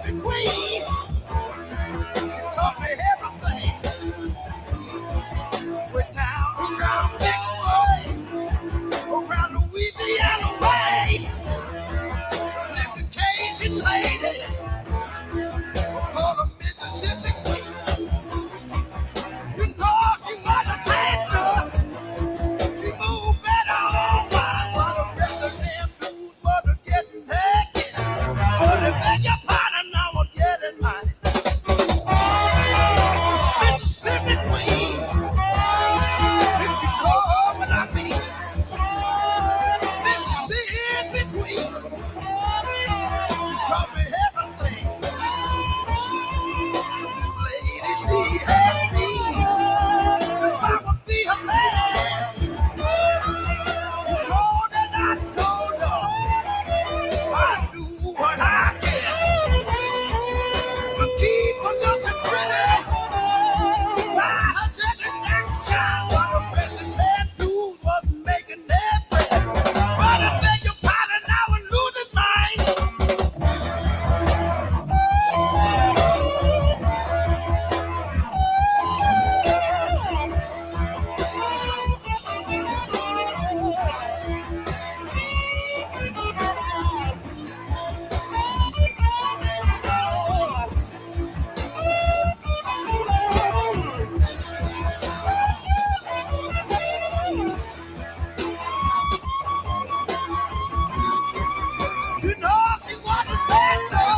Mississippi Queen. She taught me everything. Went down around Big Boy, around Louisiana way. Lived a Cajun lady, called a Mississippi Queen. You know she was a dancer. She moved better all mine, while the rest of them dudes was getting naked. But I beg your pardon, I was getting mine. Mississippi Queen, if you call her what I mean. Mississippi Queen, she taught me everything. This lady, she had me. If I would be a man, you know that I told her I do what I can to keep her looking pretty. Buy her jacket next time while the rest of their dudes was making their bread. But I beg your pardon, I was losing mine. You know she wanted better.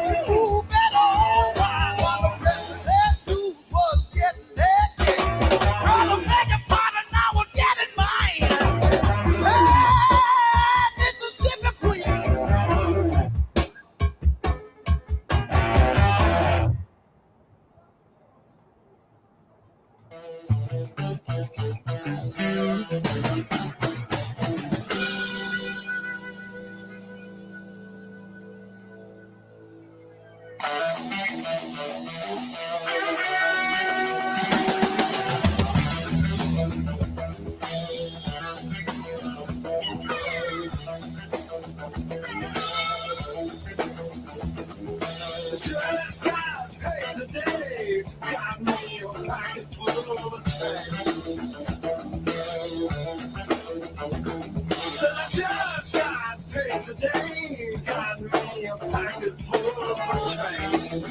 She moved better all mine while the rest of their dudes was getting their kick. Girl, I beg your pardon, I was getting mine. Hey, Mississippi Queen. Just got paid today. Got me a pocket full of change. Said I just got paid today. Got me a pocket full of change.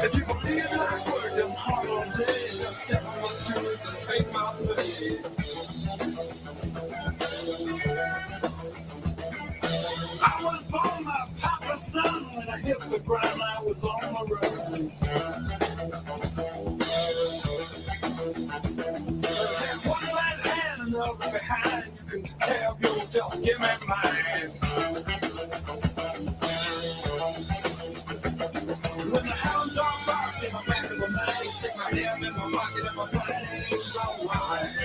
If you believe I work them hard all day, just step on my shoes and take my place. I was born my papa's son. When I hit the ground, I was on my road. One right hand, another behind. You can have yourself, give me mine. When the hound dog barked in my back of my mind, stick my hand in my pocket and my planes go wide.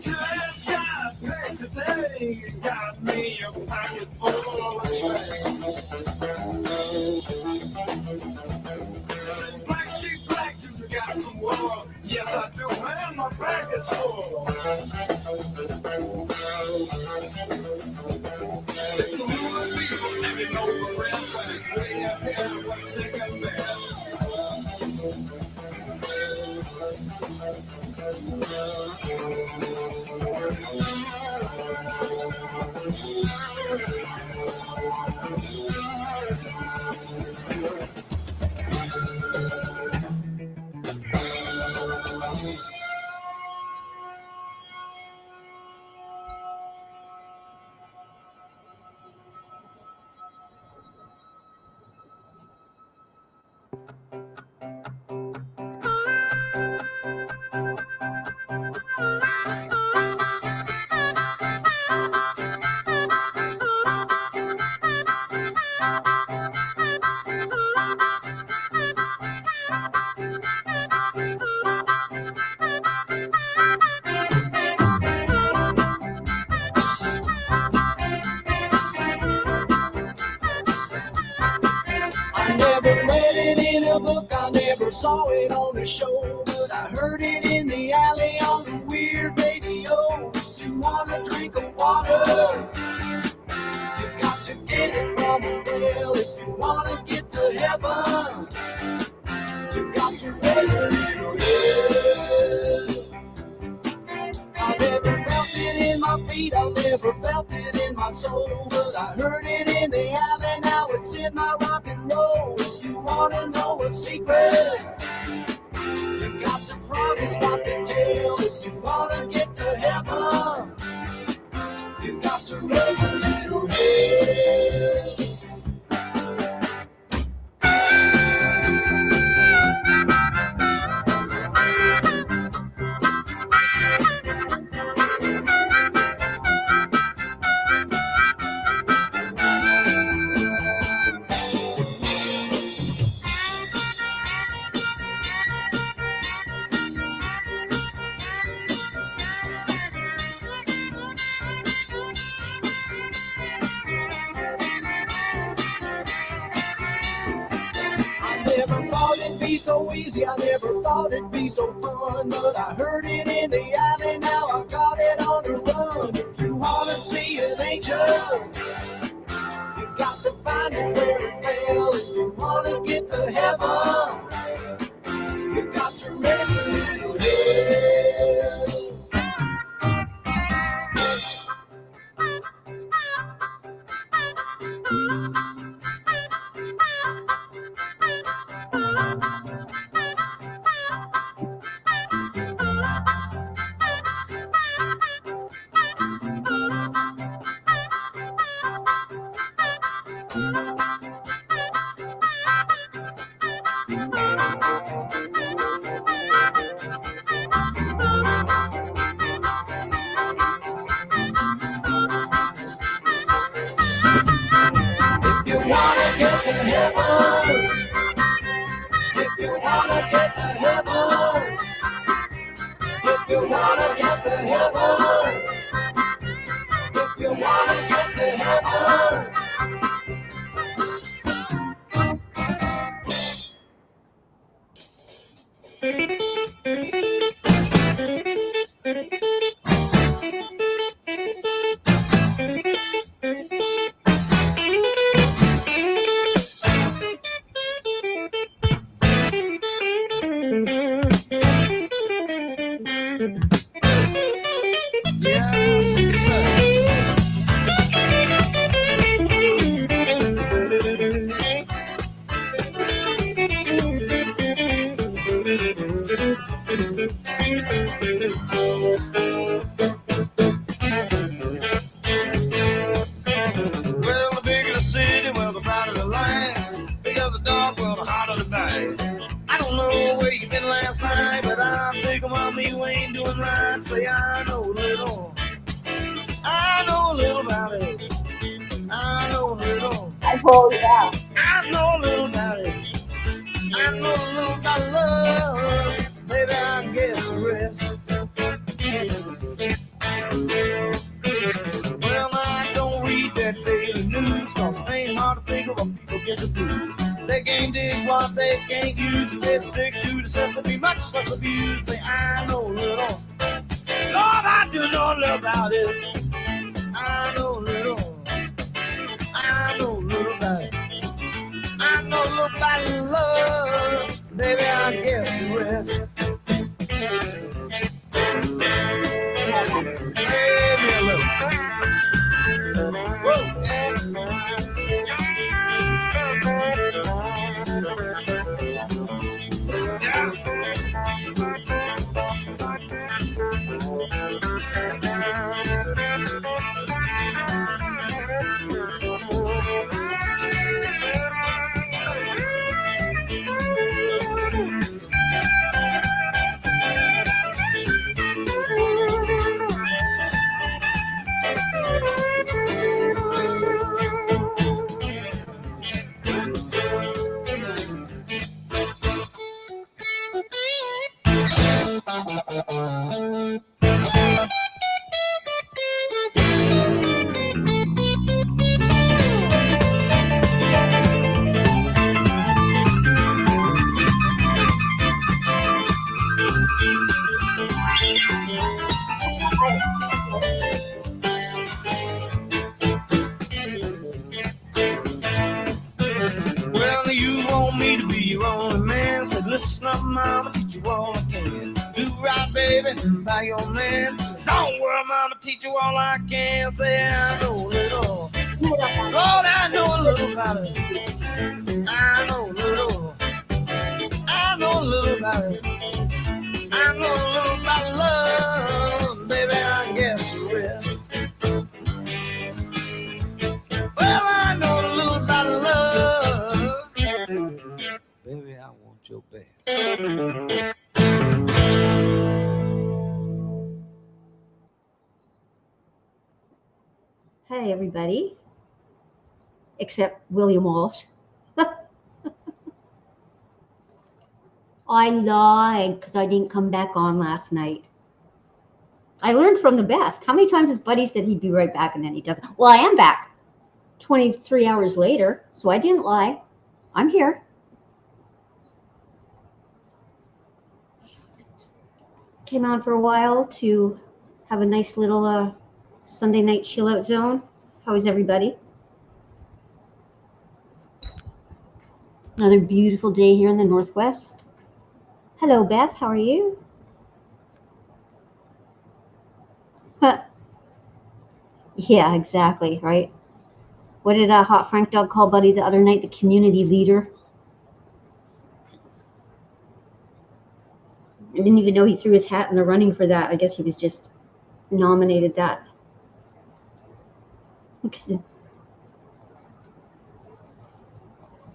Just got paid today, got me a pocket full of change. It's full. It's the real people, and you know the rest, but it's way up here, what's second best. I never read it in a book, I never saw it on a show, but I heard it in the alley on the weird radio. You want a drink of water? You got to get it from a well. If you want to get to heaven, you got to raise a little hell. I never felt it in my feet, I never felt it in my soul, but I heard it in the alley, now it's in my rock and roll. If you wanna know a secret, you got to promise not to tell. If you wanna get to heaven, you got to raise a little hell. Never thought it'd be so easy, I never thought it'd be so fun, but I heard it in the alley, now I got it on the run. If you wanna see an angel, you got to find it where it fell. If you wanna get to heaven, you got to raise a little hell. They can't use it, they stick to the stuff to be much less abused. Say, I know little, do know a little about it. I know a little. I know a little about it. I know a little about love. Baby, I guess the rest. Hey, me a little. Whoa. Yeah. Well, you want me to be your only man. Said, listen up, mama, teach you all I can. Do right, baby, by your man. Don't worry, mama, teach you all I can. Say, I know a little. Lord, I know a little about it. I know a little. I know a little about it. I know a little about love. Baby, I guess the rest. Well, I know a little about love. Baby, I want your best. Hey, everybody, except William Walsh. I lied because I didn't come back on last night. I learned from the best. How many times has Buddy said he'd be right back and then he doesn't? Well, I am back 23 hours later, so I didn't lie. I'm here. Came on for a while to have a nice little Sunday night chill out zone. How is everybody? Another beautiful day here in the Northwest. Hello, Beth. How are you? Yeah, exactly, right? What did Hot Frank Dog call Buddy the other night? The community leader. I didn't even know he threw his hat in the running for that. I guess he was just nominated that.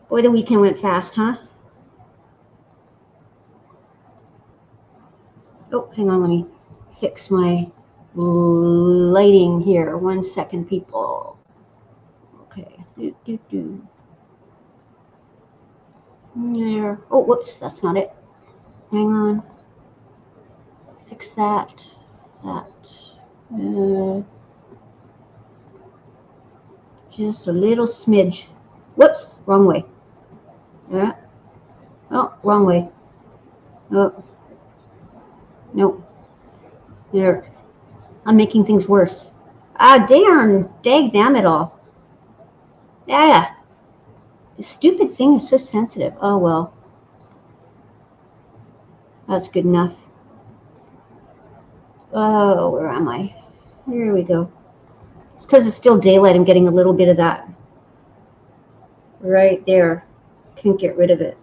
Boy, the weekend went fast, huh? Oh, hang on, let me fix my lighting here. 1 second, people. Okay. There. Oh, whoops, that's not it. Hang on. Fix that. Just a little smidge. Whoops, wrong way. Yeah. Oh, wrong way. Oh. Nope. There. I'm making things worse. Darn. Dag damn it all. Yeah. The stupid thing is so sensitive. Oh, well. That's good enough. Oh, where am I? Here we go. It's because it's still daylight. I'm getting a little bit of that. Right there. Can't get rid of it.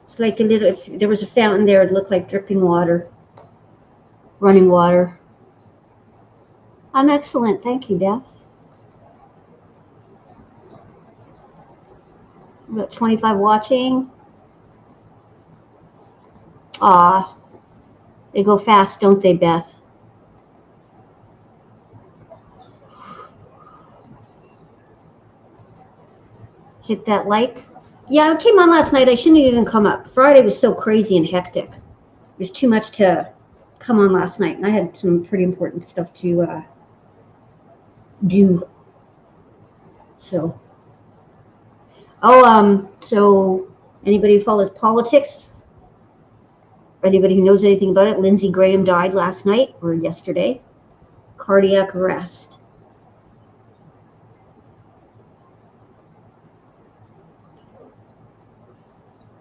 It's like a little, if there was a fountain there, it'd look like dripping water. Running water. I'm excellent. Thank you, Beth. About 25 watching. They go fast, don't they, Beth? Hit that like. Yeah, I came on last night. I shouldn't have even come up. Friday was so crazy and hectic. It was too much to come on last night, and I had some pretty important stuff to do. So, so anybody who follows politics, Anybody who knows anything about it, Lindsey Graham died last night or yesterday. Cardiac arrest.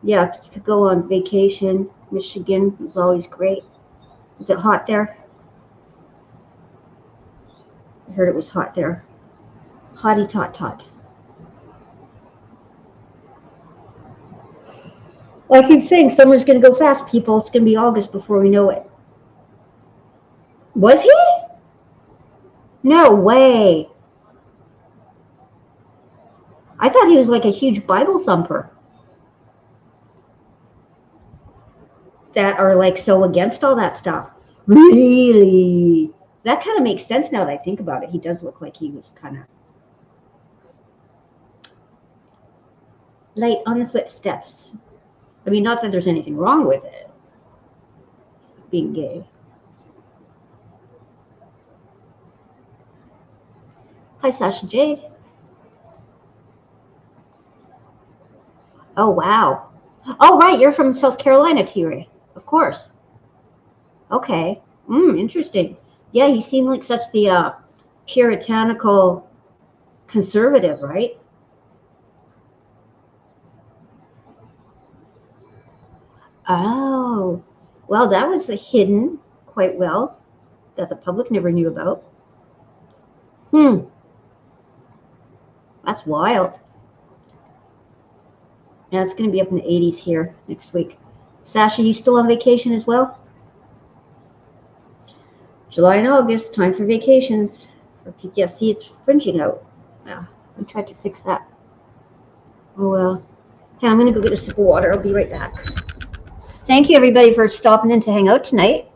Yeah, you could go on vacation. Michigan was always great. Is it hot there? I heard it was hot there. Hotty tot tot. Well, I keep saying summer's going to go fast, people. It's going to be August before we know it. Was he? No way. I thought he was like a huge Bible thumper. That are like so against all that stuff. Really? That kind of makes sense now that I think about it. He does look like he was kind of light on the footsteps. I mean, not that there's anything wrong with it, being gay. Hi, Sasha Jade. Oh, wow. Oh, right. You're from South Carolina, T-Ray. Of course. Okay. Interesting. Yeah, he seemed like such the puritanical conservative, right? Oh, well, that was hidden quite well that the public never knew about. That's wild. Yeah, it's going to be up in the 80s here next week. Sasha, you still on vacation as well? July and August, time for vacations. For PTSD, it's fringing out. Yeah, I tried to fix that. Oh well. Okay, I'm going to go get a sip of water. I'll be right back. Thank you, everybody, for stopping in to hang out tonight.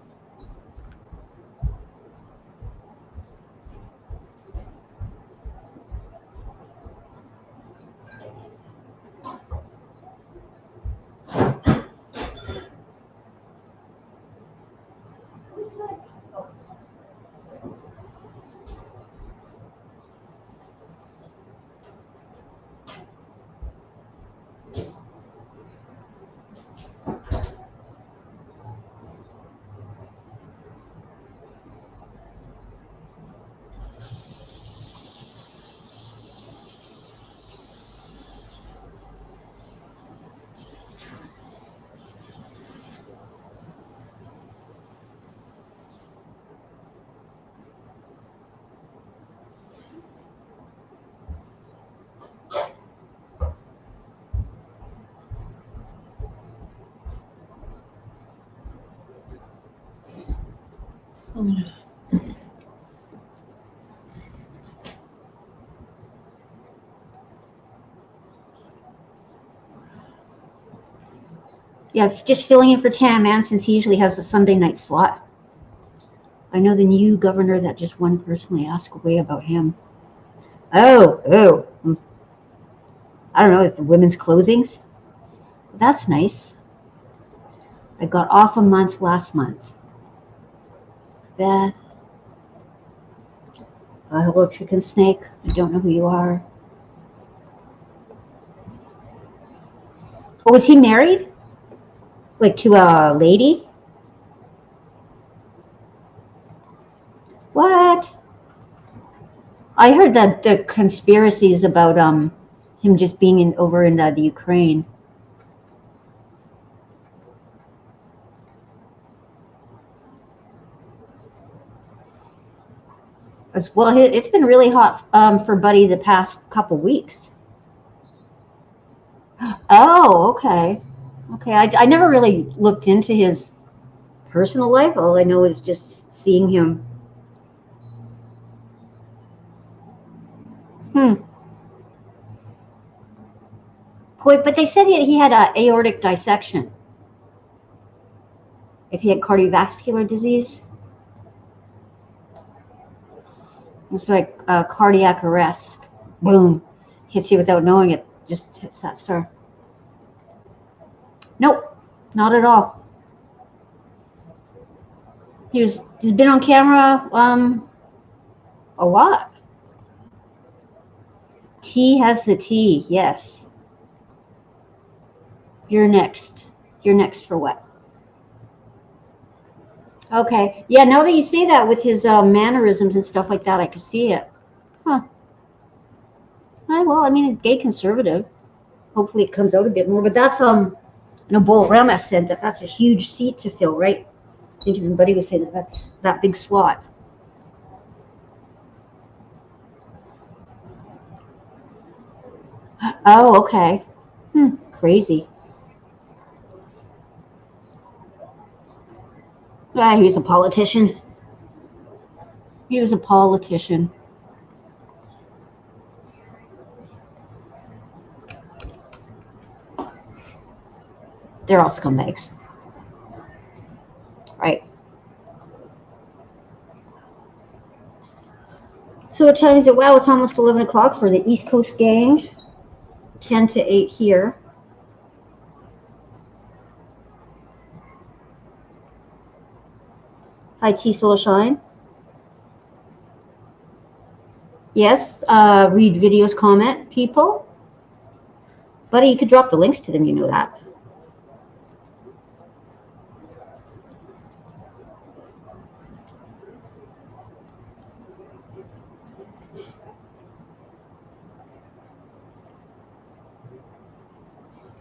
Yeah, just filling in for Tam Man since he usually has the Sunday night slot. I know the new governor that just one personally asked away about him. Oh. I don't know, it's the women's clothings. That's nice. I got off a month last month. Beth. Hello, Chicken Snake. I don't know who you are. Oh, was he married? Like to a lady? What? I heard that the conspiracies about him just being over in the Ukraine. As well, it's been really hot for Buddy the past couple weeks. Oh, okay. Okay, I never really looked into his personal life. All I know is just seeing him. Boy, but they said he had an aortic dissection. If he had cardiovascular disease. It's like cardiac arrest. Boom. Hits you without knowing it. Just hits that star. Nope. Not at all. He's been on camera a lot. T has the T, yes. You're next. You're next for what? Okay. Yeah, now that you say that with his mannerisms and stuff like that, I can see it. Huh. Well, I mean, gay conservative. Hopefully it comes out a bit more. But that's, Bull Rama said that that's a huge seat to fill, right? I think everybody would say that that's that big slot. Oh, okay. Crazy. Ah, he was a politician. He was a politician. They're all scumbags. Right. So what time is it? Wow, it's almost 11 o'clock for the East Coast gang. 10 to 8 here. Hi, T Soul Shine. Yes, read videos, comment, people. Buddy, you could drop the links to them, you know that.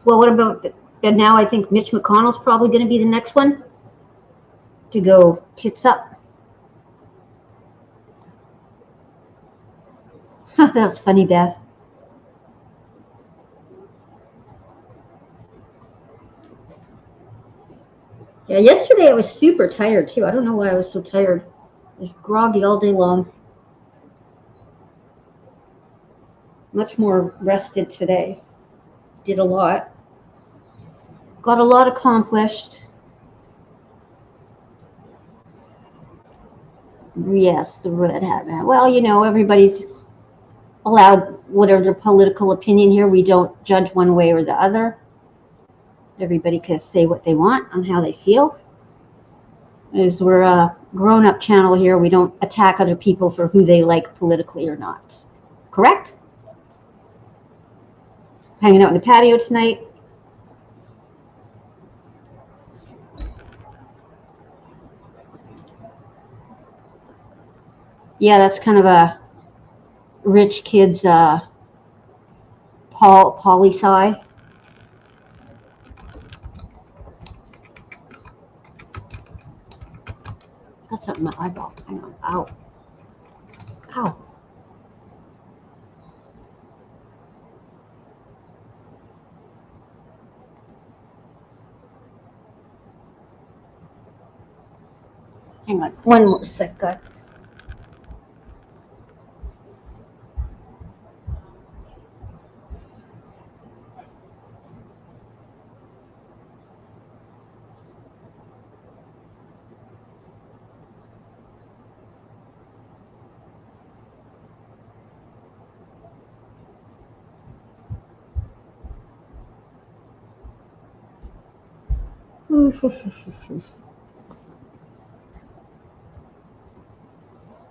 Well, what about, and now I think Mitch McConnell's probably going to be the next one to go tits up. That's funny, Beth. Yeah, yesterday I was super tired too. I don't know why I was so tired. I was groggy all day long. Much more rested today. Did a lot. Got a lot accomplished. Yes, the red hat man. Well, everybody's allowed whatever their political opinion here. We don't judge one way or the other. Everybody can say what they want on how they feel. As we're a grown-up channel here, we don't attack other people for who they like politically or not. Correct? Hanging out in the patio tonight. Yeah, that's kind of a rich kid's poli-sci. Got something in my eyeball. Hang on. Ow. Ow. Hang on. One more sec, guys.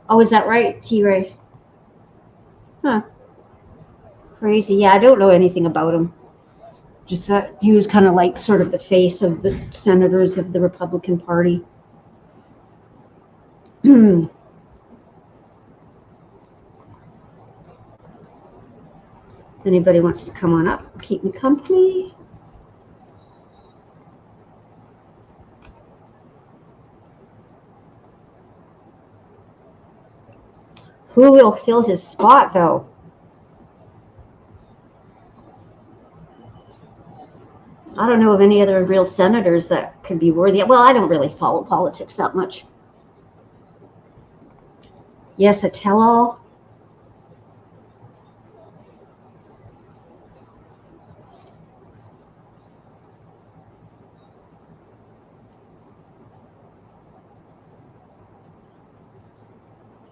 Oh, is that right, T-Ray? Huh. Crazy. Yeah, I don't know anything about him. Just that he was kind of like sort of the face of the senators of the Republican Party. If anybody wants to come on up, keep me company. Who will fill his spot, though? I don't know of any other real senators that could be worthy. Well, I don't really follow politics that much. Yes, a tell-all.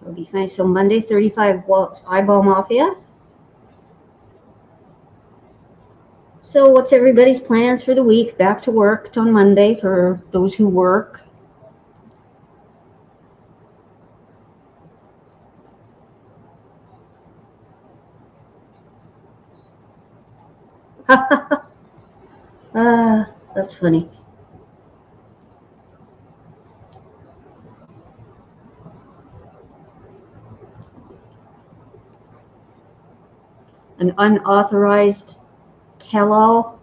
It'll be fine. So Monday, 35 eyeball mafia. So what's everybody's plans for the week? Back to work on Monday for those who work. That's funny. unauthorized tell-all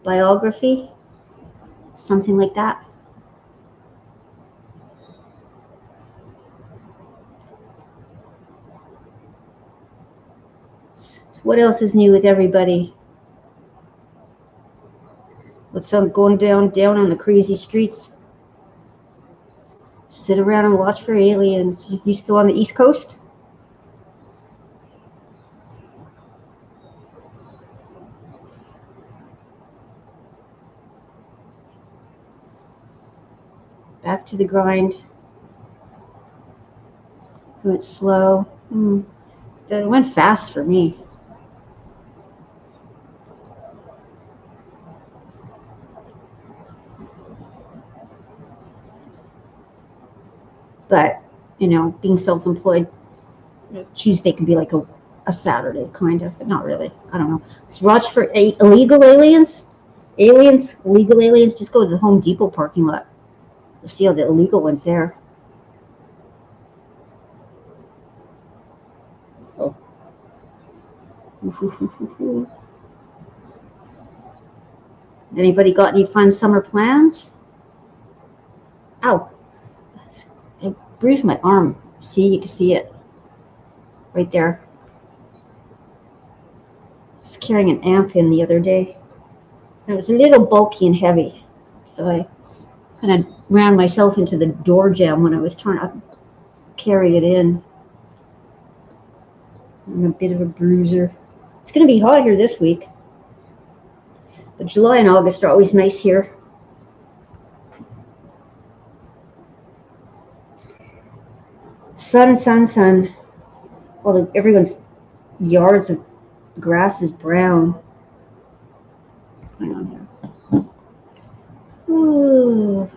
biography, something like that. What else is new with everybody? What's going down on the crazy streets? Sit around and watch for aliens. You still on the East Coast? Back to the grind. Went slow. It went fast for me. But, you know, being self-employed, Tuesday can be like a Saturday, kind of, but not really. I don't know. Let's watch for illegal aliens. Illegal aliens, just go to the Home Depot parking lot. You'll see all the illegal ones there. Oh. Anybody got any fun summer plans? Ow. I bruised my arm. See, you can see it. Right there. I was carrying an amp in the other day. It was a little bulky and heavy. So I kind of ran myself into the door jamb when I was trying to carry it in. I'm a bit of a bruiser. It's going to be hot here this week. But July and August are always nice here. Sun. Well, everyone's yards of grass is brown. Hang on here. Ooh.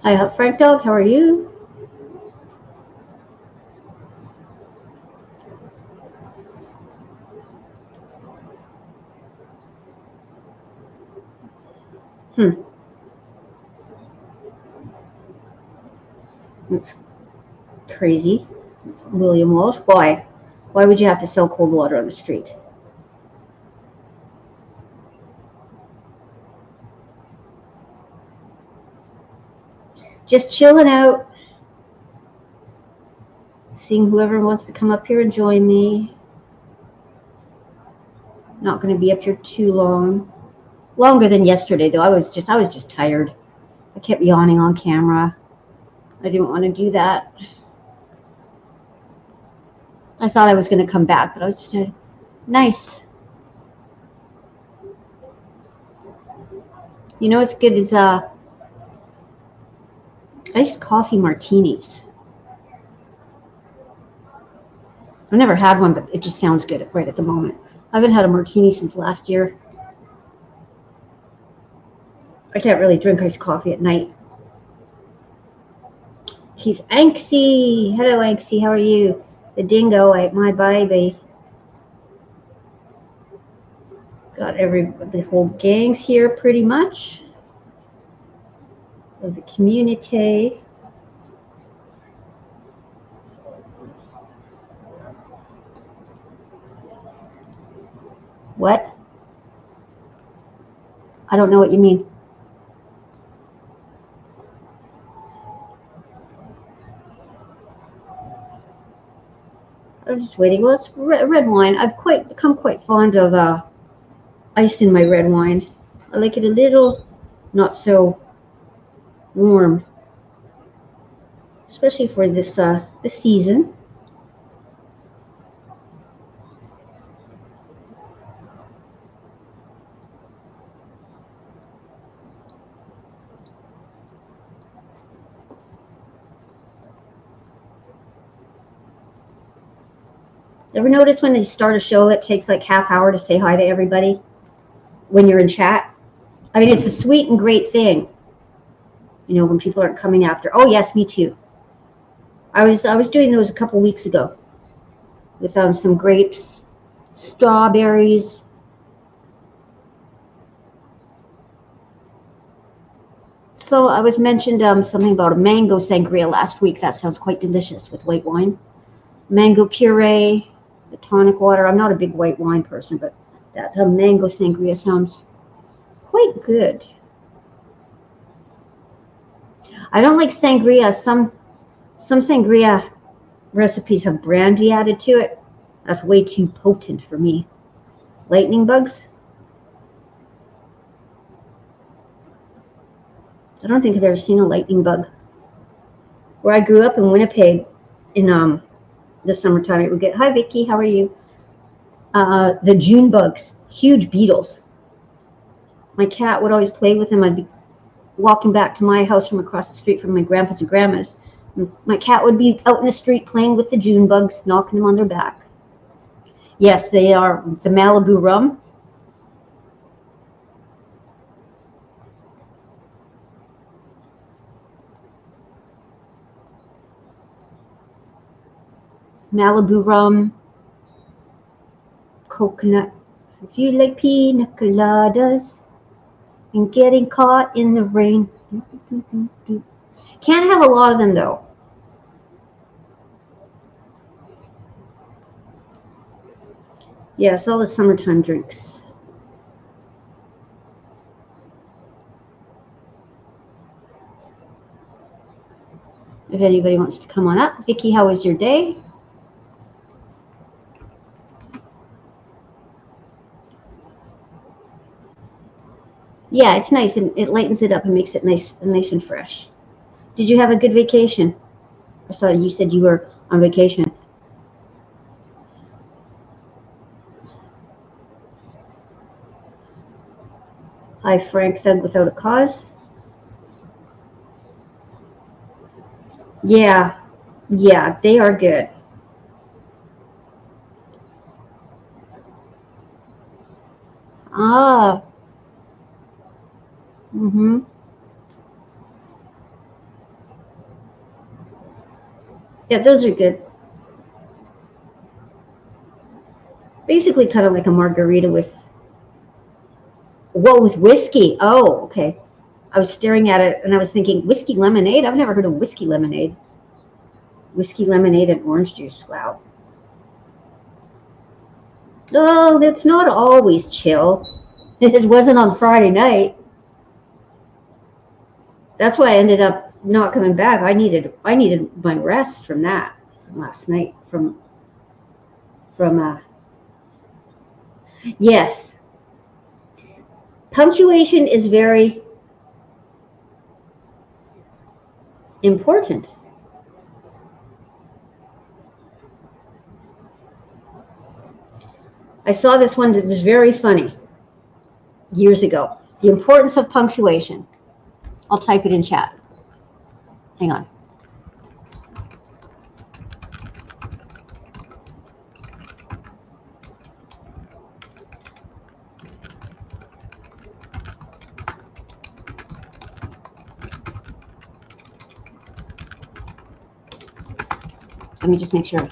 Hi, Frank Dog. How are you? That's crazy. William Walsh. Why? Why would you have to sell cold water on the street? Just chilling out. Seeing whoever wants to come up here and join me. Not going to be up here too long. Longer than yesterday, though. I was just tired. I kept yawning on camera. I didn't want to do that. I thought I was going to come back, but I was just nice. You know what's good is iced coffee martinis. I've never had one, but it just sounds good right at the moment. I haven't had a martini since last year. I can't really drink iced coffee at night. He's Anxie. Hello, Anxie. How are you? The dingo ate my baby. Got the whole gang's here pretty much. Of the community. What? I don't know what you mean. I'm just waiting. Well, it's red wine. I've become quite fond of ice in my red wine. I like it a little not so warm, especially for this season. Ever notice when they start a show, it takes like half hour to say hi to everybody when you're in chat? I mean, it's a sweet and great thing. You know, when people aren't coming after. Oh yes, me too. I was doing those a couple weeks ago with some grapes, strawberries. So I was mentioned something about a mango sangria last week. That sounds quite delicious with white wine. Mango puree, the tonic water. I'm not a big white wine person, but that mango sangria sounds quite good. I don't like sangria. Some sangria recipes have brandy added to it. That's way too potent for me. Lightning bugs? I don't think I've ever seen a lightning bug. Where I grew up in Winnipeg, in the summertime, it would get, hi Vicky, how are you? The June bugs, huge beetles. My cat would always play with them. I'd be walking back to my house from across the street from my grandpa's and grandma's. My cat would be out in the street playing with the June bugs, knocking them on their back. Yes, they are the Malibu rum. Malibu rum, coconut. If you like pina coladas and getting caught in the rain. Can't have a lot of them though. Yes, all the summertime drinks. If anybody wants to come on up. Vicky, how was your day? Yeah, it's nice and it lightens it up and makes it nice and fresh. Did you have a good vacation? I saw you said you were on vacation. Hi, Frank Thug Without a Cause. Yeah, they are good. Ah, mm-hmm. Yeah, those are good. Basically kind of like a margarita with, whoa, with whiskey. Oh, okay. I was staring at it and I was thinking, whiskey lemonade? I've never heard of whiskey lemonade. Whiskey lemonade and orange juice. Wow. Oh, that's not always chill. It wasn't on Friday night. That's why I ended up not coming back. I needed my rest from that last night. From yes, punctuation is very important. I saw this one that was very funny years ago. The importance of punctuation. I'll type it in chat. Hang on. Let me just make sure.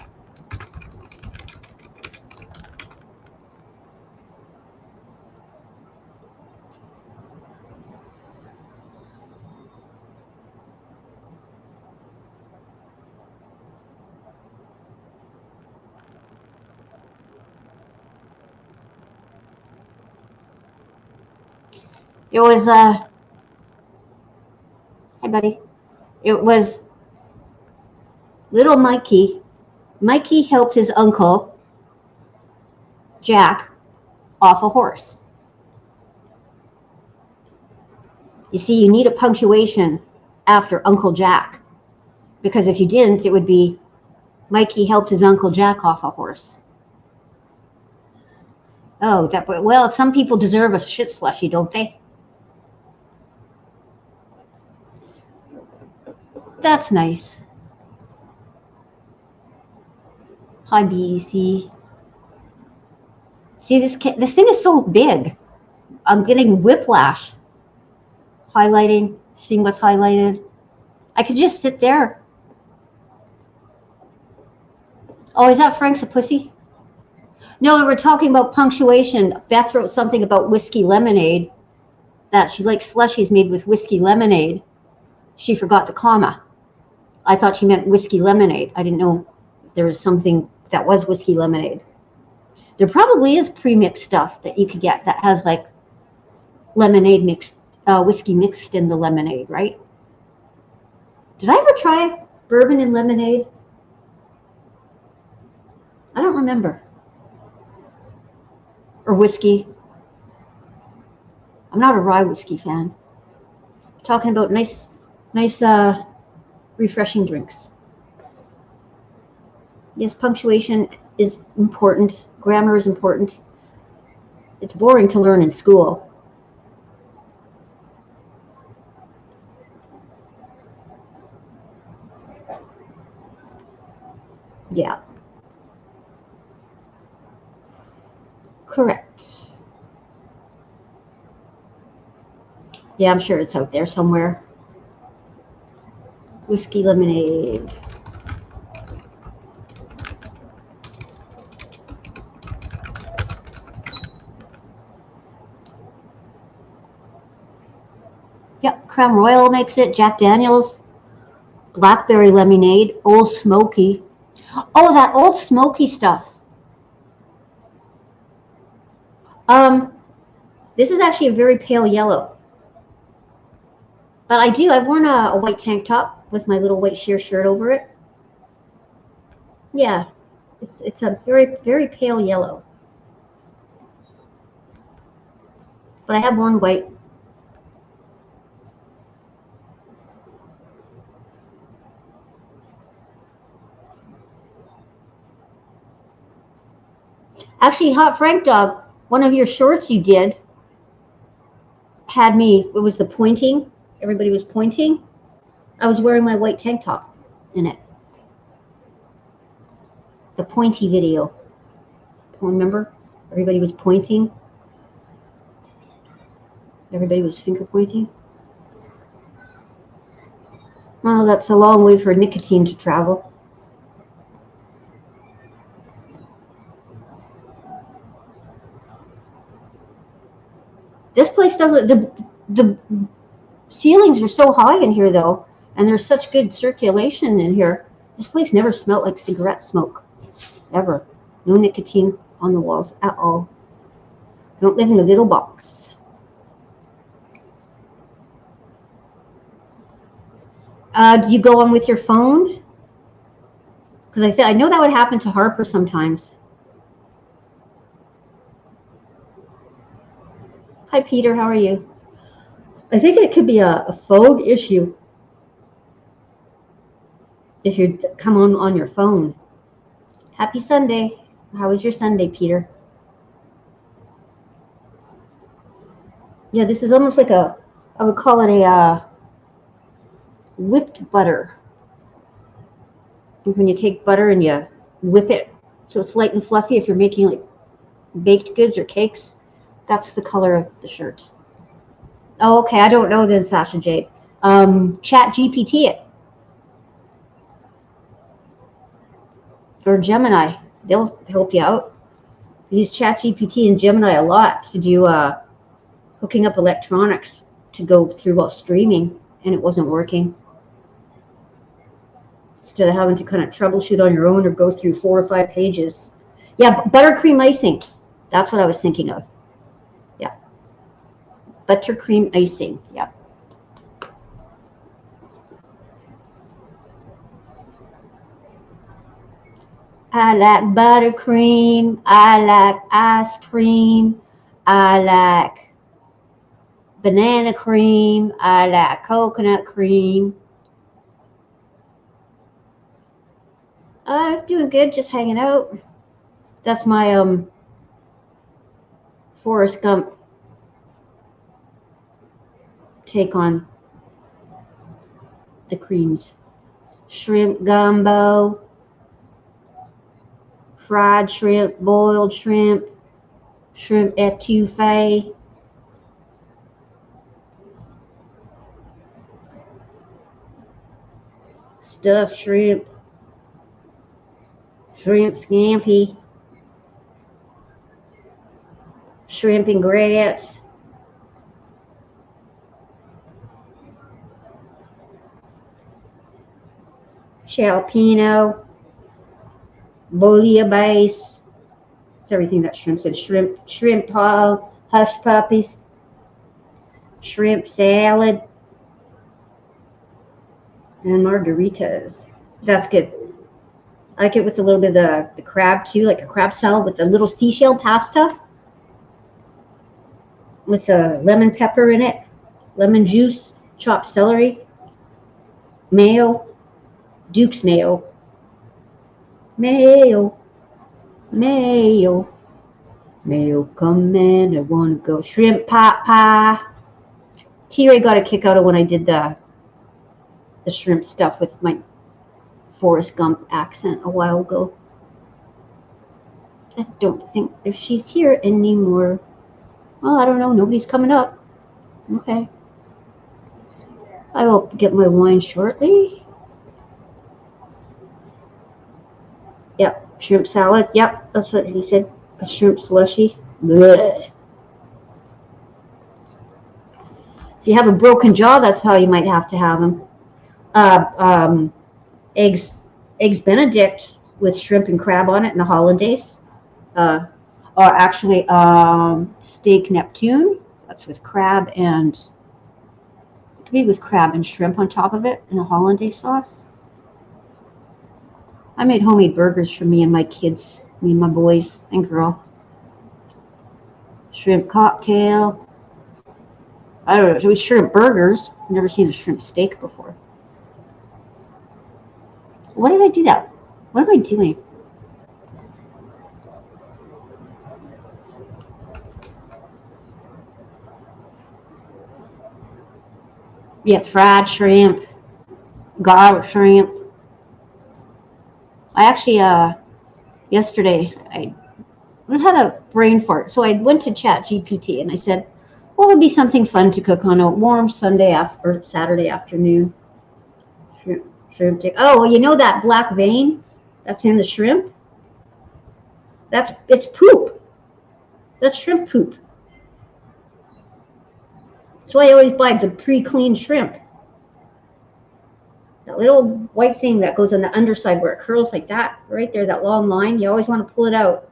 It was, hi buddy. It was little Mikey. Mikey helped his uncle, Jack, off a horse. You see, you need a punctuation after Uncle Jack, because if you didn't, it would be Mikey helped his Uncle Jack off a horse. Oh, well, some people deserve a shit slushy, don't they? That's nice. Hi, BEC. See, this thing is so big. I'm getting whiplash. Highlighting. seeing what's highlighted. I could just sit there. Oh, is that Frank's a pussy? No, we're talking about punctuation. Beth wrote something about whiskey lemonade, that she likes slushies made with whiskey lemonade. She forgot the comma. I thought she meant whiskey lemonade. I didn't know if there was something that was whiskey lemonade. There probably is pre-mixed stuff that you could get that has like lemonade mixed, whiskey mixed in the lemonade, right? Did I ever try bourbon and lemonade? I don't remember. Or whiskey. I'm not a rye whiskey fan. I'm talking about nice, refreshing drinks. Yes, punctuation is important. Grammar is important. It's boring to learn in school. Yeah. Correct. Yeah, I'm sure it's out there somewhere. Whiskey lemonade. Yep, Crown Royal makes it. Jack Daniels. Blackberry lemonade. Old Smoky. Oh, that Old Smoky stuff. This is actually a very pale yellow. But I've worn a white tank top with my little white sheer shirt over it. Yeah, it's a very, very pale yellow. But I have worn white. Actually, Hot Frank Dog, one of your shorts you did had me, it was the pointing. Everybody was pointing. I was wearing my white tank top in it. The pointy video. Remember? Everybody was pointing. Everybody was finger pointing. Well, that's a long way for nicotine to travel. This place doesn't, the ceilings are so high in here though, and there's such good circulation in here. This place never smelled like cigarette smoke, ever. No nicotine on the walls at all. Don't live in a little box. Do you go on with your phone? Because I know that would happen to Harper sometimes. Hi, Peter. How are you? I think it could be a phone issue if you come on your phone. Happy Sunday. How was your Sunday, Peter? Yeah, this is almost like I would call it a whipped butter. When you take butter and you whip it so it's light and fluffy, if you're making like baked goods or cakes, that's the color of the shirt. Oh, okay. I don't know then, Sasha Jade. Chat GPT it. Or Gemini. They'll help you out. I use Chat GPT and Gemini a lot to do hooking up electronics to go through while streaming, and it wasn't working. Instead of having to kind of troubleshoot on your own or go through 4 or 5 pages. Yeah, buttercream icing. That's what I was thinking of. Yeah. Buttercream icing. Yeah. I like buttercream. I like ice cream. I like banana cream. I like coconut cream. I'm doing good, just hanging out. That's my Forrest Gump take on the creams. Shrimp gumbo, fried shrimp, boiled shrimp, shrimp etouffee. stuffed shrimp, shrimp scampi, shrimp and grits, jalapeno, bouillabaisse. It's everything that shrimp said. Shrimp hush puppies, shrimp salad, and margaritas. That's good. I like it with a little bit of the crab too, like a crab salad with a little seashell pasta with a lemon pepper in it, lemon juice, chopped celery, mayo, Duke's mayo, mayo, mayo, mayo, come in, I want to go. Shrimp pot pie. T-Ray got a kick out of when I did the shrimp stuff with my Forrest Gump accent a while ago. I don't think if she's here anymore. Well, I don't know. Nobody's coming up. Okay. I will get my wine shortly. Yep. Shrimp salad. Yep. That's what he said. A shrimp slushy. Blech. If you have a broken jaw, that's how you might have to have them. Eggs Benedict with shrimp and crab on it in the hollandaise. Or actually steak Neptune. That's with crab and it could be with crab and shrimp on top of it in a hollandaise sauce. I made homemade burgers for me and my kids, me and my boys and girl. Shrimp cocktail. I don't know. It was shrimp burgers. I've never seen a shrimp steak before. Why did I do that? What am I doing? Yeah, fried shrimp, garlic shrimp. I actually, yesterday, I had a brain fart. So I went to ChatGPT and I said, what would be something fun to cook on a warm Sunday or Saturday afternoon? Shrimp stick. Oh, well, you know that black vein that's in the shrimp? It's poop. That's shrimp poop. That's why I always buy the pre-cleaned shrimp. That little white thing that goes on the underside where it curls like that, right there, that long line, you always want to pull it out.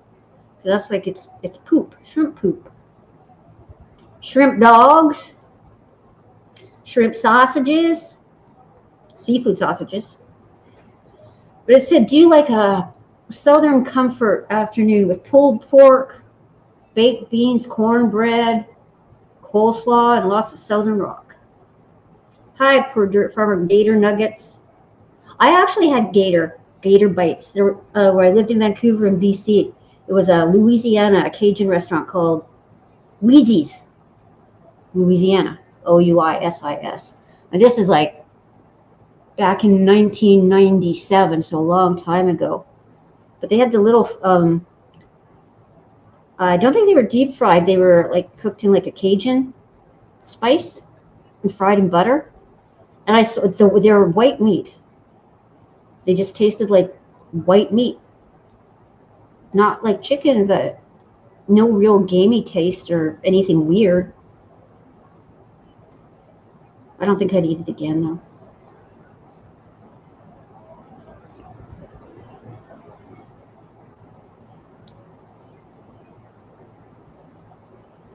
That's like it's poop, shrimp poop. Shrimp dogs, shrimp sausages, seafood sausages. But it said, do like a Southern comfort afternoon with pulled pork, baked beans, cornbread, coleslaw, and lots of Southern rock. Hi, poor dirt farmer. Gator nuggets. I actually had gator bites. There where I lived in Vancouver in BC. It was a Louisiana, a Cajun restaurant called Wheezy's, Louisiana, Ouisis. And this is like back in 1997, so a long time ago. But they had the little, I don't think they were deep fried. They were like cooked in like a Cajun spice and fried in butter. And I saw they were white meat. They just tasted like white meat. Not like chicken, but no real gamey taste or anything weird. I don't think I'd eat it again, though.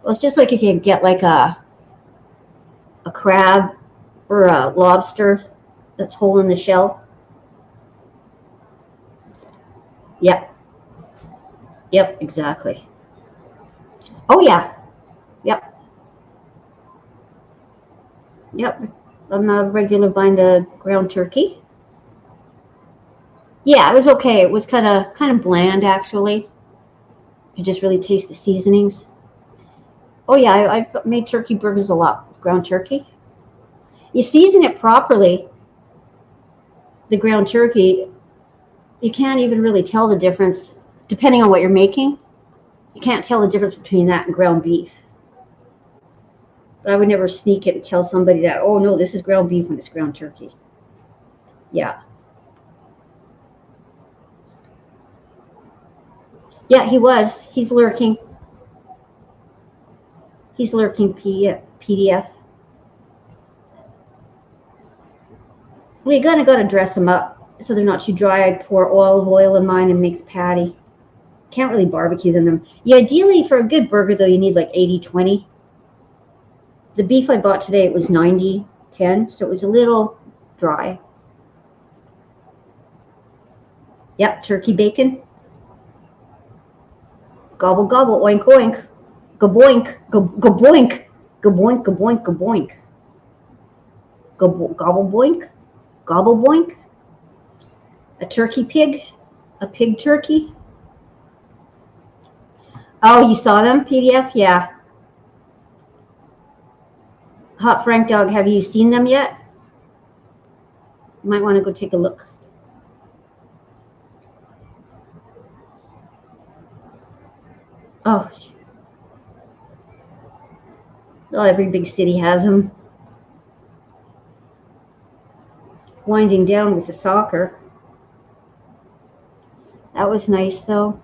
Well, it's just like if you get like a crab or a lobster that's whole in the shell. Yep. Yep, exactly. Oh, yeah. Yep. Yep. I'm a regular buying the ground turkey. Yeah, it was okay. It was kind of bland, actually. You just really taste the seasonings. Oh, yeah, I've made turkey burgers a lot with ground turkey. You season it properly, the ground turkey, you can't even really tell the difference, depending on what you're making. You can't tell the difference between that and ground beef. But I would never sneak it and tell somebody that, oh, no, this is ground beef when it's ground turkey. Yeah, Yeah, he was. He's lurking. He's lurking PDF. Well, you gotta dress them up so they're not too dry. I pour olive oil in mine and make the patty. Can't really barbecue them. Yeah, ideally for a good burger though, you need like 80-20. The beef I bought today, it was 90-10, so it was a little dry. Yep, turkey bacon. Gobble gobble, oink oink. Gaboink, gaboink, gaboink, gaboink, gaboink. Gobble boink, gobble boink. A turkey pig, a pig turkey. Oh, you saw them, PDF? Yeah. Hot Frank Dog, have you seen them yet? You might want to go take a look. Oh, well, every big city has them. Winding down with the soccer. That was nice, though.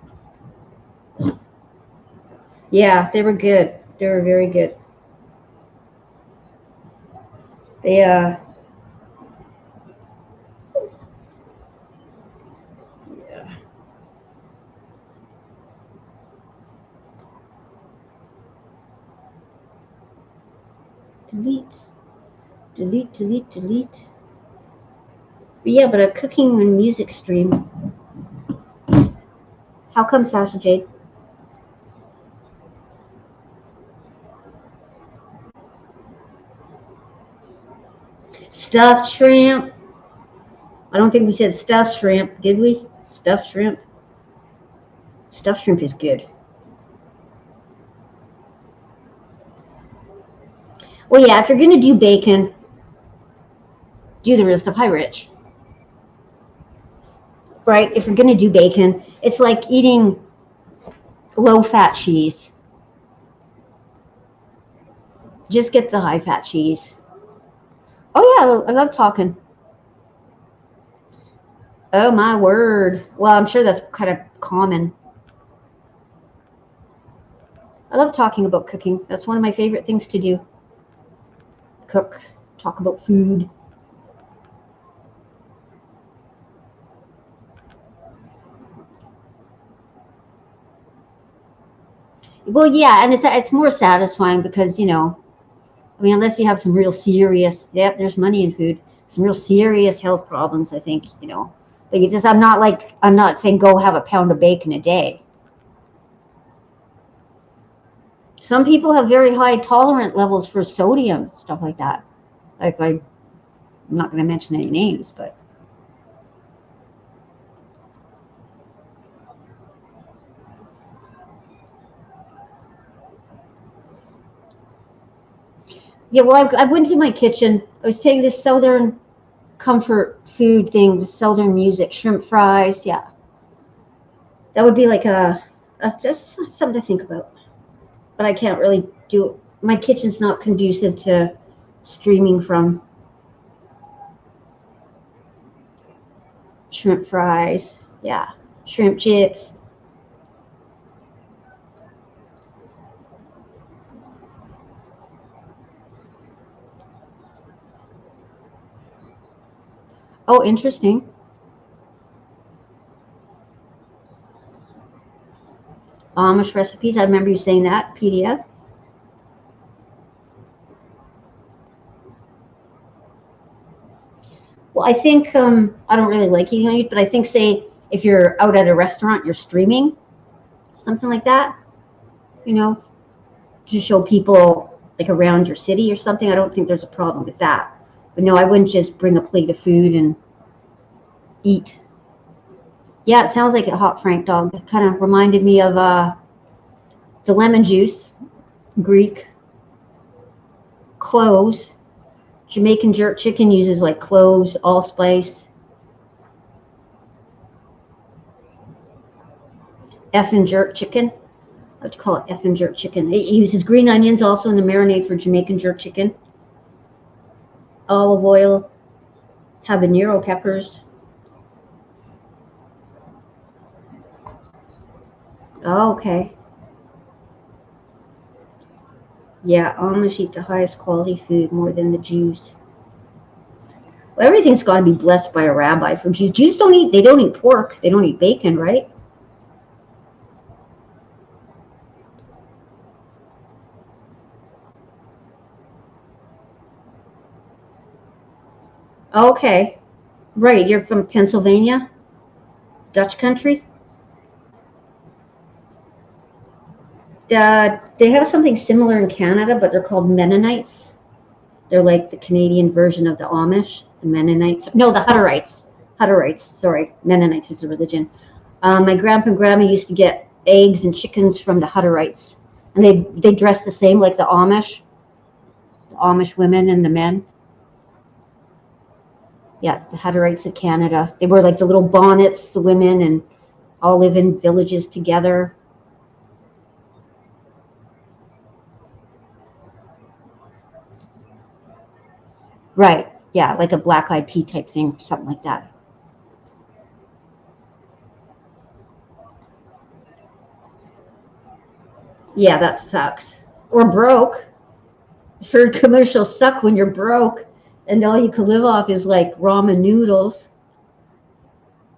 Yeah, they were good. They were very good. They, yeah. Delete, delete, delete, delete. But yeah, but a cooking and music stream. How come, Sasha Jade? Stuffed shrimp. I don't think we said stuffed shrimp, did we? Stuffed shrimp. Stuffed shrimp is good. Well, yeah, if you're going to do bacon, do the real stuff. Hi, Rich. Right? If you're going to do bacon, it's like eating low-fat cheese. Just get the high-fat cheese. Oh, yeah, I love talking. Oh, my word. Well, I'm sure that's kind of common. I love talking about cooking. That's one of my favorite things to do. Cook, talk about food. Well, yeah, and it's more satisfying because, you know, I mean, unless you have some real serious, yeah, there's money in food, some real serious health problems, I think, you know. But you just, I'm not saying go have a pound of bacon a day. Some people have very high tolerant levels for sodium, stuff like that. Like, I'm not going to mention any names, but. Yeah, well, I went to my kitchen. I was taking this Southern comfort food thing with Southern music, shrimp fries. Yeah, that would be like just something to think about. But I can't really do it. My kitchen's not conducive to streaming from. Shrimp fries. Yeah, shrimp chips. Oh, interesting. Amish recipes. I remember you saying that. PDF. Well, I think I don't really like eating on YouTube, but I think, say, if you're out at a restaurant, you're streaming, something like that, you know, to show people like around your city or something. I don't think there's a problem with that. But no, I wouldn't just bring a plate of food and eat. Yeah, it sounds like a hot Frank dog. It kind of reminded me of the lemon juice, Greek, cloves. Jamaican jerk chicken uses like cloves, allspice, effing jerk chicken. I like to call it effing jerk chicken. It uses green onions also in the marinade for Jamaican jerk chicken. Olive oil, habanero peppers. Oh, okay. Yeah, Amish eat the highest quality food more than the Jews. Well, everything's got to be blessed by a rabbi for Jews. Jews don't eat. They don't eat pork. They don't eat bacon, right? Okay. Right. You're from Pennsylvania, Dutch country. They have something similar in Canada, but they're called Mennonites. They're like the Canadian version of the Amish, the Mennonites. No, the Hutterites. Hutterites. Sorry, Mennonites is a religion. My grandpa and grandma used to get eggs and chickens from the Hutterites, and they dress the same like the Amish women and the men. Yeah, the Hutterites of Canada. They wear like the little bonnets, the women, and all live in villages together. Right. Yeah, like a Black Eyed Pea type thing, something like that. Yeah, that sucks. Or broke. Food commercials suck when you're broke and all you can live off is like ramen noodles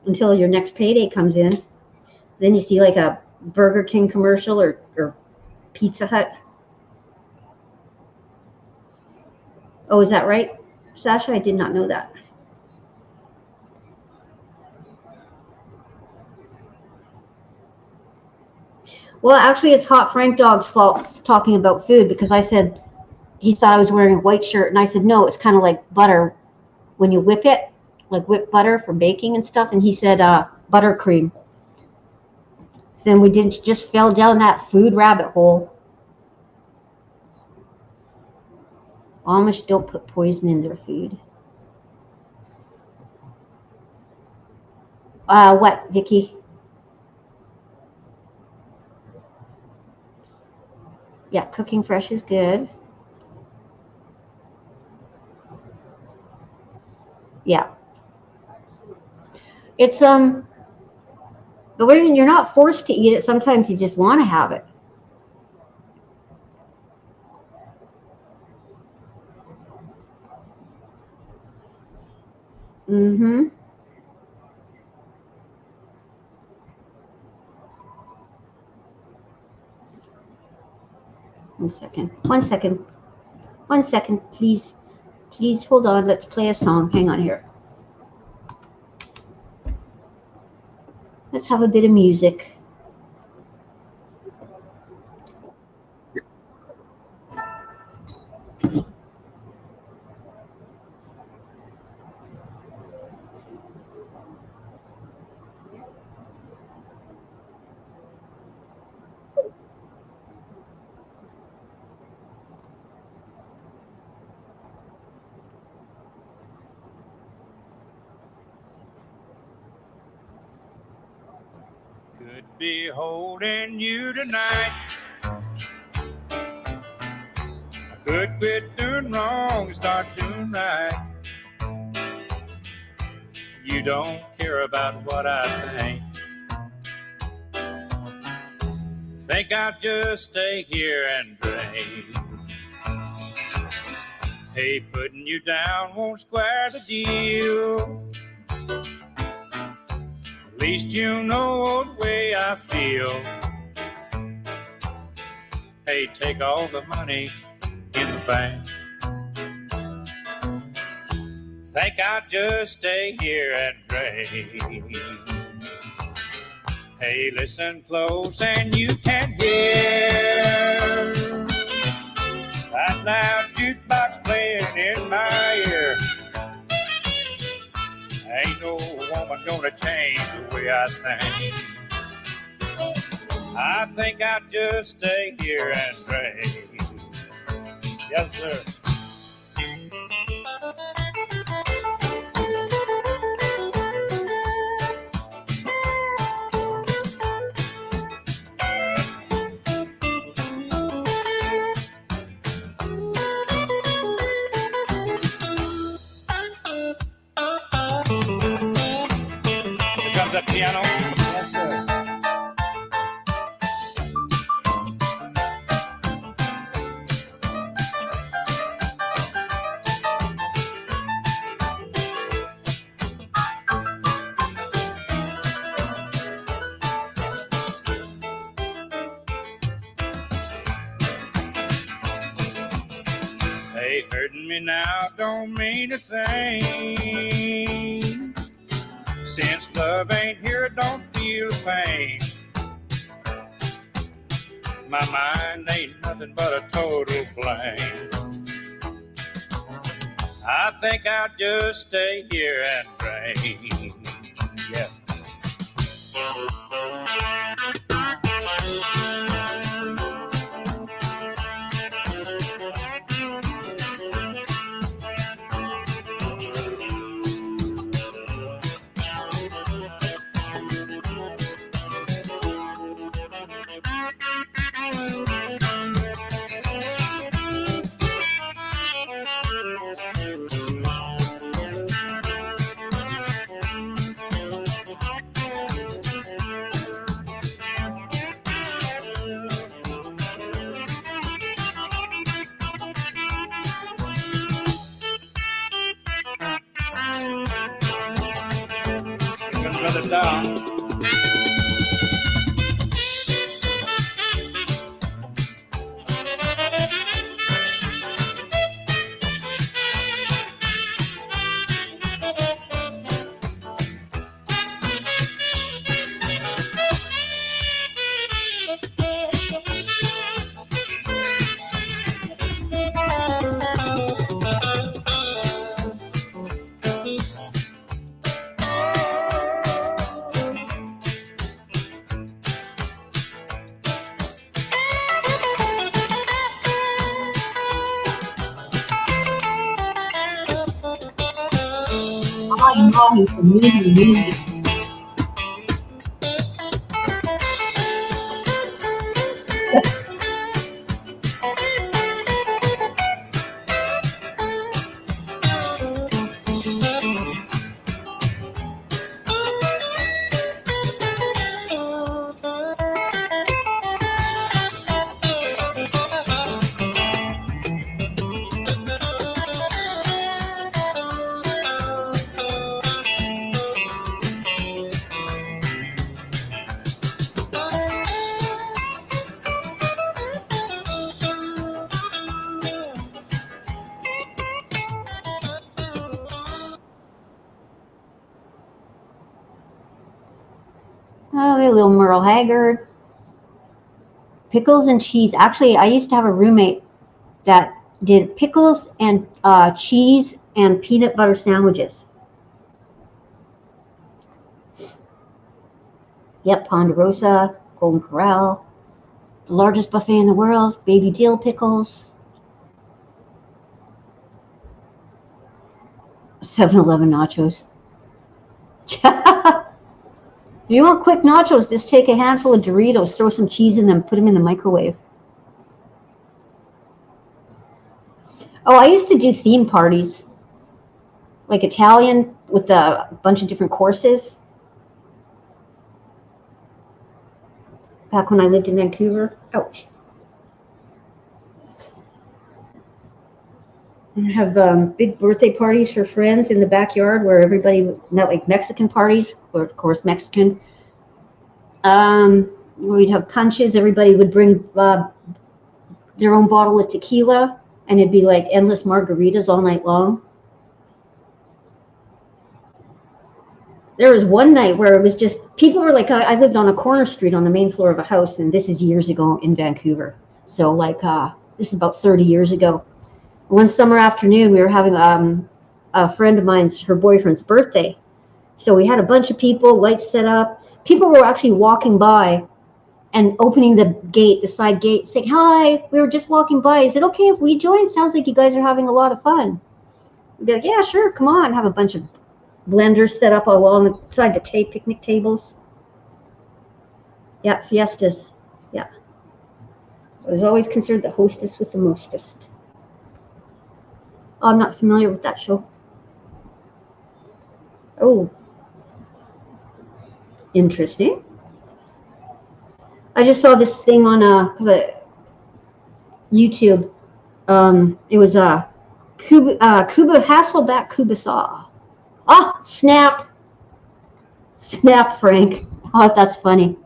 until your next payday comes in. Then you see like a Burger King commercial or Pizza Hut. Oh, is that right, Sasha? I did not know that. Well, actually, it's Hot Frank Dog's fault talking about food because I said he thought I was wearing a white shirt, and I said no, it's kind of like butter when you whip it, like whipped butter for baking and stuff. And he said buttercream. Then we didn't just fell down that food rabbit hole. Amish don't put poison in their food. What, Vicky? Yeah, cooking fresh is good. Yeah. It's but when you're not forced to eat it, sometimes you just want to have it. Mm-hmm. One second. One second. One second, please. Please hold on. Let's play a song. Hang on here. Let's have a bit of music. Could be holding you tonight. I could quit doing wrong and start doing right. You don't care about what I think. Think I'll just stay here and drink. Hey, putting you down won't square the deal. At least you know the way I feel. Hey, take all the money in the bank. Think I'll just stay here and drink. Hey, listen close and you can hear that loud jukebox playing in my ear. Ain't no woman gonna change the way I think. I think I'll just stay here and drink. Yes, sir. Here comes that piano. Yes, sir. me now don't mean a thing. Since love ain't here, I don't feel pain. My mind ain't nothing but a total blank. I think I'll just stay here and drink. Yeah. Brother Don. I know he's a meaty. Oh, hey, little Merle Haggard. Pickles and cheese. Actually, I used to have a roommate that did pickles and cheese and peanut butter sandwiches. Yep, Ponderosa, Golden Corral, the largest buffet in the world, baby dill pickles. 7-Eleven nachos. If you want quick nachos, just take a handful of Doritos, throw some cheese in them, put them in the microwave. Oh, I used to do theme parties, like Italian with a bunch of different courses. Back when I lived in Vancouver. Ouch. And have big birthday parties for friends in the backyard where everybody, not like Mexican parties, or of course Mexican. We'd have punches. Everybody would bring their own bottle of tequila, and it'd be like endless margaritas all night long. There was one night where it was just, people were like, I lived on a corner street on the main floor of a house, and this is years ago in Vancouver. So like, this is about 30 years ago. One summer afternoon, we were having a friend of mine's, her boyfriend's birthday. So we had a bunch of people, lights set up. People were actually walking by and opening the gate, the side gate, saying, hi, we were just walking by. Is it okay if we join? Sounds like you guys are having a lot of fun. We'd be like, yeah, sure, come on. Have a bunch of blenders set up along the side of the picnic tables. Yeah, fiestas. Yeah. I was always considered the hostess with the mostest. Oh, I'm not familiar with that show. Oh. Interesting. I just saw this thing on YouTube. It was a Cuba Hasselback Kubasah. Oh, snap. Snap, Frank. Oh, that's funny.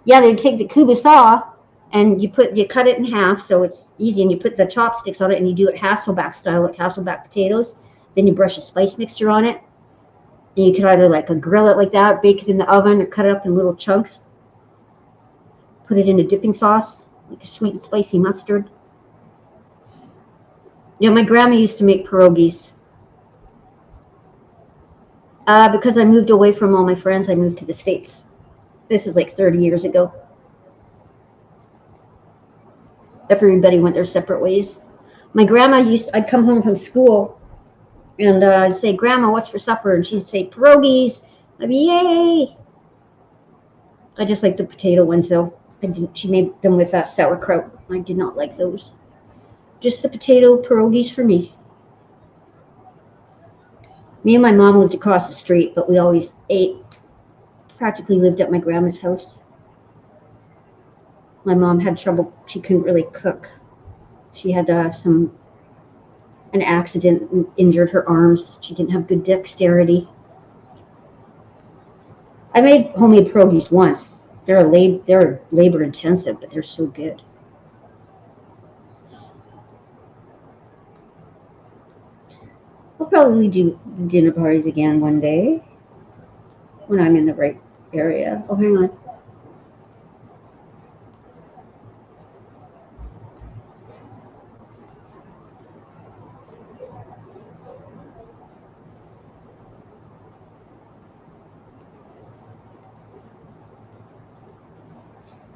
Yeah, they'd take the Kubasah and you cut it in half so it's easy, and you put the chopsticks on it, and you do it Hasselback style, like Hasselback potatoes. Then you brush a spice mixture on it, and you can either like grill it like that, bake it in the oven, or cut it up in little chunks. Put it in a dipping sauce, like a sweet and spicy mustard. Yeah, my grandma used to make pierogies. Because I moved away from all my friends, I moved to the States. This is like 30 years ago. Everybody went their separate ways. My grandma I'd come home from school, and I'd say, Grandma, what's for supper? And she'd say, pierogies. I'd be, yay! I just like the potato ones, though. She made them with sauerkraut. I did not like those. Just the potato pierogies for me. Me and my mom lived across the street, but we always practically lived at my grandma's house. My mom had trouble. She couldn't really cook. She had an accident and injured her arms. She didn't have good dexterity. I made homemade pierogies once. They're labor intensive, but they're so good. I'll probably do dinner parties again one day when I'm in the right area. Oh, hang on.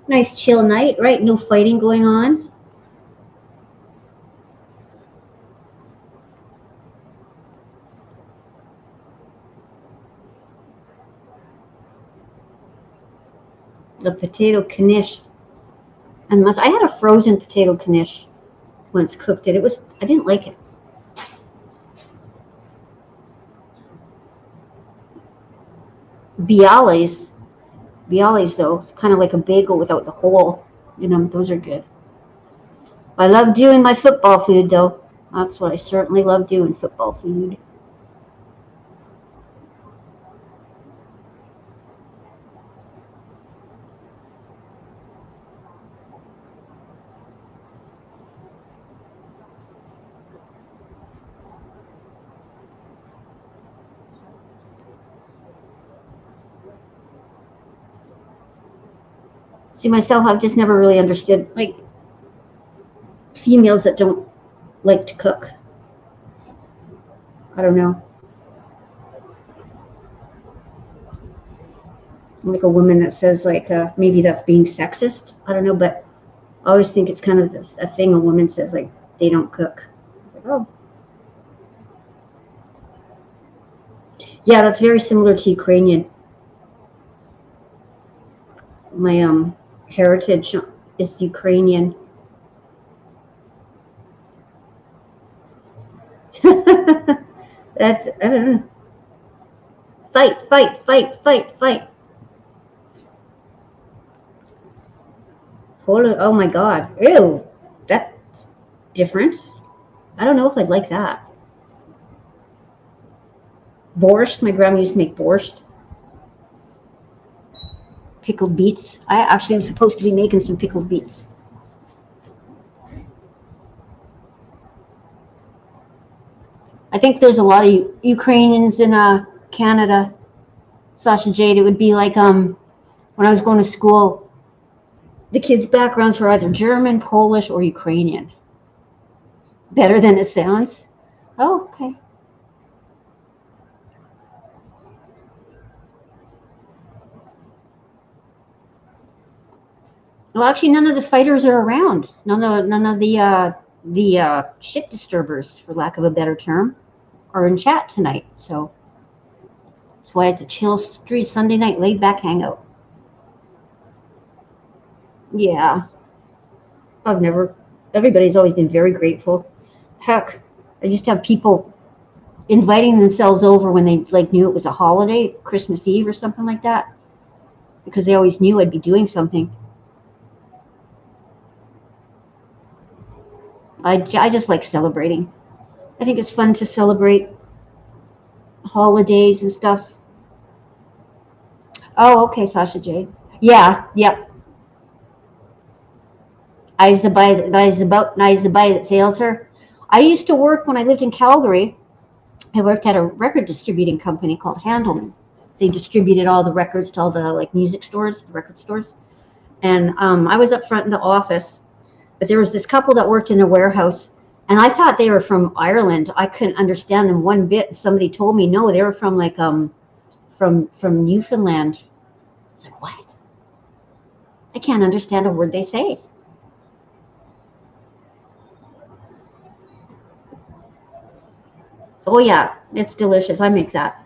Nice chill night, right? No fighting going on. The potato knish and I had a frozen potato knish once, cooked it. I didn't like it. Bialys though, kind of like a bagel without the hole. Those are good. I love doing my football food though. That's what I certainly love doing, football food. See, myself, I've just never really understood, like, females that don't like to cook. I don't know. Like a woman that says, like, maybe that's being sexist. I don't know, but I always think it's kind of a thing a woman says, like, they don't cook. Like, oh. Yeah, that's very similar to Ukrainian. My heritage is Ukrainian. I don't know. Fight, fight, fight, fight, fight. Oh my God. Ew. That's different. I don't know if I'd like that. Borscht. My grandma used to make borscht. Pickled beets. I actually am supposed to be making some pickled beets. I think there's a lot of Ukrainians in Canada. Sasha Jade, it would be like when I was going to school, the kids' backgrounds were either German, Polish, or Ukrainian. Better than it sounds. Oh, okay. Well, actually, none of the fighters are around. None of the shit disturbers, for lack of a better term, are in chat tonight. So that's why it's a chill street Sunday night laid back hangout. Yeah. Everybody's always been very grateful. Heck, I used to have people inviting themselves over when they knew it was a holiday, Christmas Eve or something like that, because they always knew I'd be doing something. I just like celebrating. I think it's fun to celebrate holidays and stuff. Oh, okay, Sasha J. Yeah, yep. I's the guy that sails her. I used to work when I lived in Calgary. I worked at a record distributing company called Handelman. They distributed all the records to all the like music stores, the record stores. And I was up front in the office, but there was this couple that worked in the warehouse, and I thought they were from Ireland. I couldn't understand them one bit. Somebody told me no, they were from like from Newfoundland. It's like, what? I can't understand a word they say. Oh yeah, it's delicious. I make that.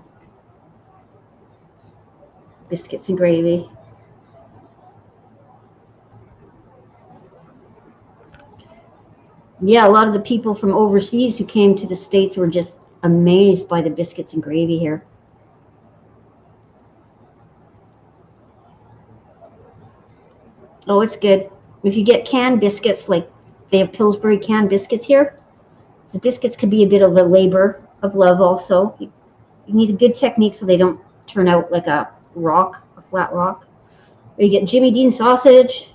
Biscuits and gravy. Yeah, a lot of the people from overseas who came to the States were just amazed by the biscuits and gravy here. Oh, it's good. If you get canned biscuits, like they have Pillsbury canned biscuits here, the biscuits could be a bit of a labor of love also. You need a good technique so they don't turn out like a rock, a flat rock. Or you get Jimmy Dean sausage.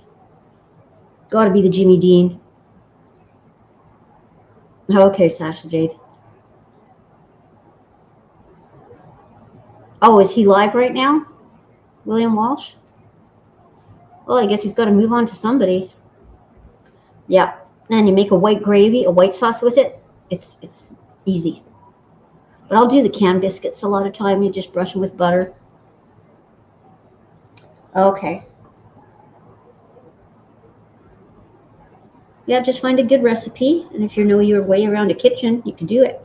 Gotta be the Jimmy Dean. Okay, Sasha Jade. Oh, is he live right now? William Walsh? Well, I guess he's got to move on to somebody. Yeah. And you make a white gravy, a white sauce with it. It's easy. But I'll do the canned biscuits a lot of time. You just brush them with butter. Okay. Yeah, just find a good recipe, and if you know your way around a kitchen, you can do it.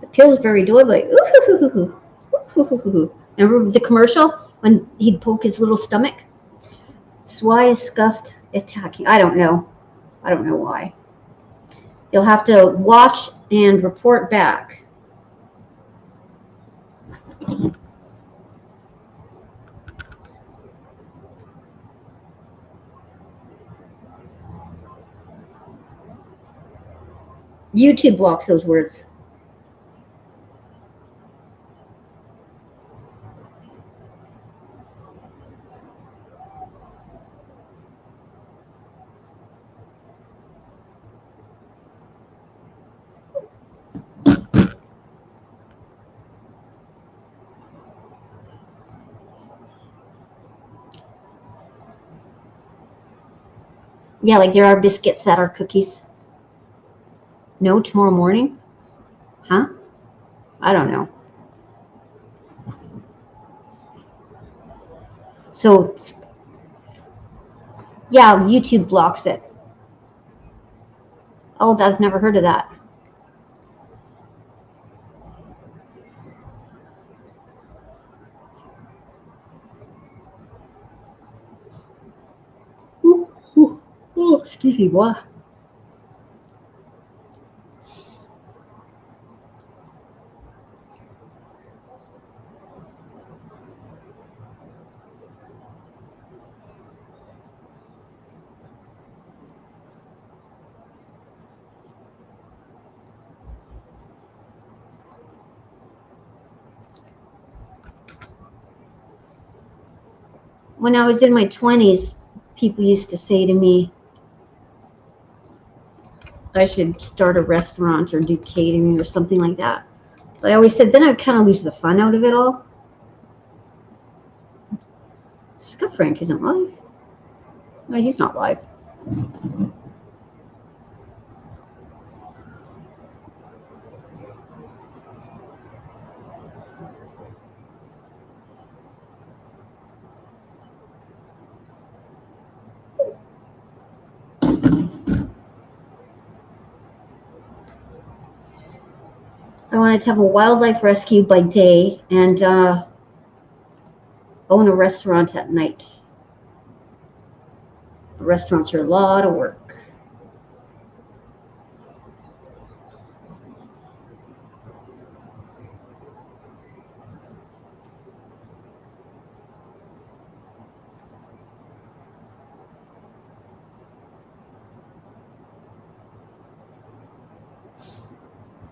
The Pillsbury Doughboy. Ooh, ooh. Remember the commercial when he'd poke his little stomach? That's why is scuffed attacking. I don't know why. You'll have to watch and report back. YouTube blocks those words. Yeah, like there are biscuits that are cookies. No, tomorrow morning? Huh? I don't know. So, yeah, YouTube blocks it. Oh, I've never heard of that. Excuse me, what? When I was in my 20s, people used to say to me, I should start a restaurant or do catering or something like that. But I always said, then I'd kind of lose the fun out of it all. Scott Frank isn't live. No, he's not live. I wanted to have a wildlife rescue by day and own a restaurant at night. Restaurants are a lot of work.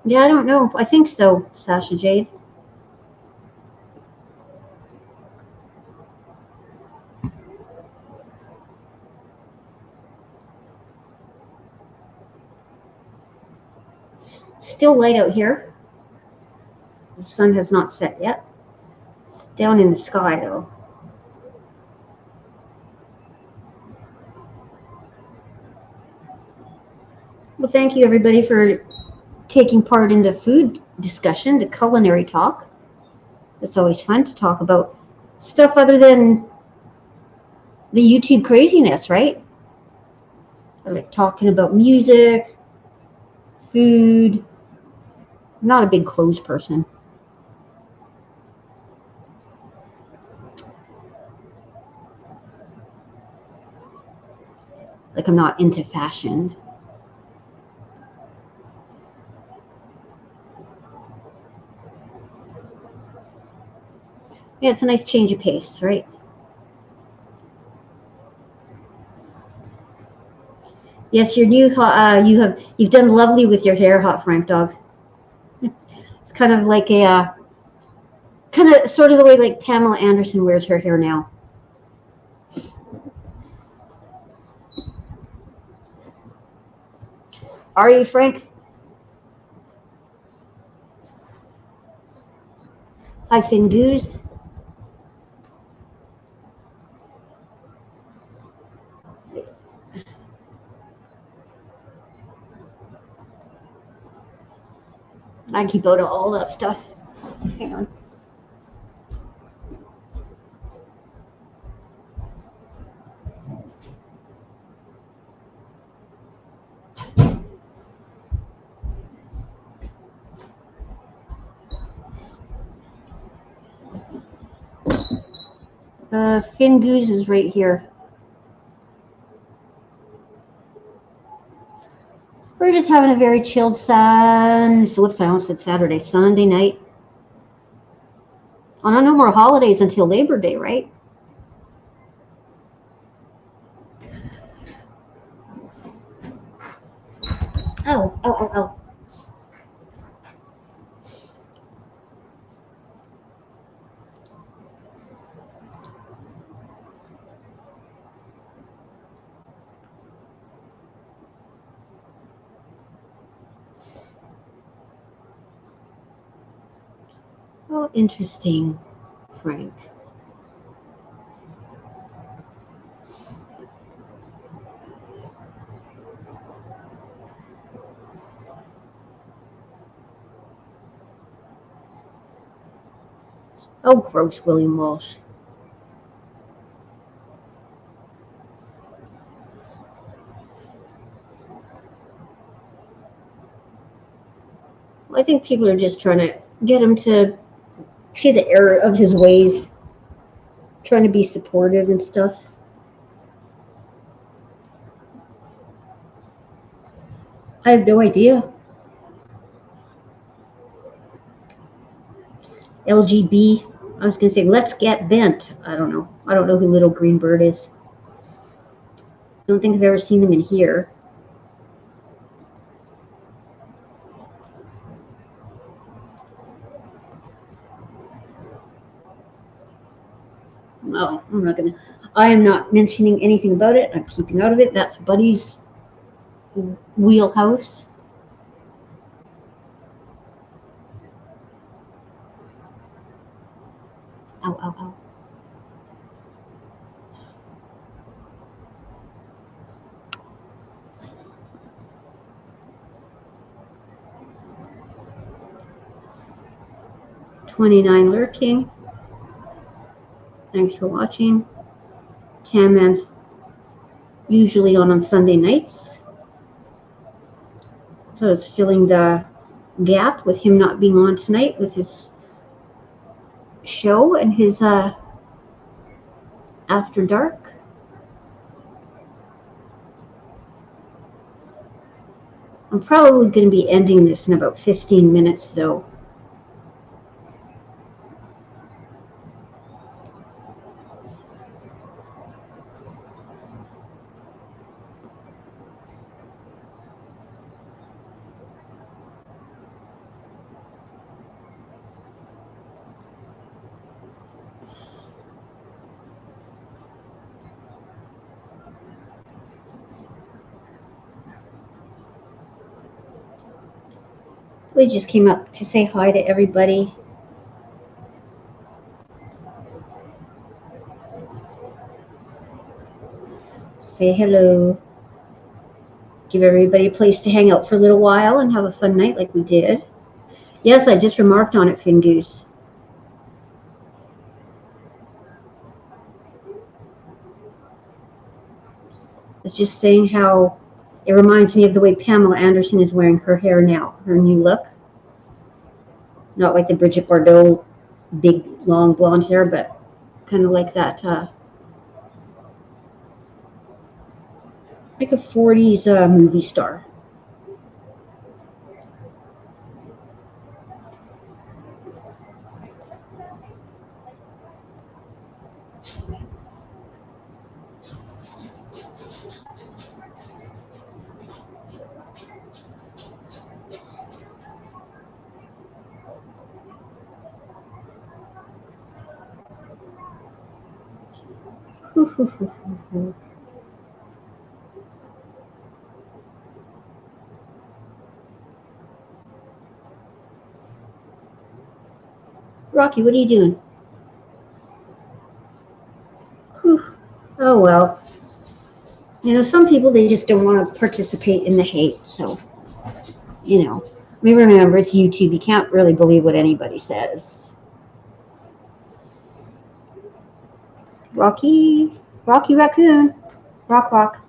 Yeah, I don't know. I think so, Sasha Jade. It's still light out here. The sun has not set yet. It's down in the sky though. Well, thank you everybody for taking part in the food discussion, the culinary talk. It's always fun to talk about stuff other than the YouTube craziness, right? I like talking about music, food. I'm not a big clothes person. Like I'm not into fashion. Yeah, it's a nice change of pace, right? Yes, you're new. You've done lovely with your hair, Hot Frank Dog. It's kind of like a kind of sort of the way like Pamela Anderson wears her hair now. Are you, Frank? Hi, Finn Goose. I keep out of all that stuff. Hang on. Finn Goose is right here. We're just having a very chilled whoops, I almost said Sunday night. Oh, no more holidays until Labor Day, right? Oh, oh, oh, oh. Oh, interesting, Frank. Oh, gross, William Walsh. I think people are just trying to get him to see the error of his ways, trying to be supportive and stuff. I have no idea. LGB. I was going to say, let's get bent. I don't know. I don't know who Little Green Bird is. Don't think I've ever seen them in here. No, I'm not going to. I am not mentioning anything about it. I'm keeping out of it. That's Buddy's wheelhouse. Ow, ow, ow. $29 lurking. Thanks for watching. Tan Man's usually on Sunday nights. So it's filling the gap with him not being on tonight with his show and his After Dark. I'm probably going to be ending this in about 15 minutes though. We just came up to say hi to everybody. Say hello. Give everybody a place to hang out for a little while and have a fun night like we did. Yes, I just remarked on it, Fingoose. I was just saying how it reminds me of the way Pamela Anderson is wearing her hair now, her new look. Not like the Bridget Bardot big, long blonde hair, but kind of like that, like a 40s movie star. Rocky, what are you doing? Whew. Oh, well. You know, some people, they just don't want to participate in the hate. So, you know, I mean, remember, it's YouTube. You can't really believe what anybody says. Rocky Raccoon. Rock.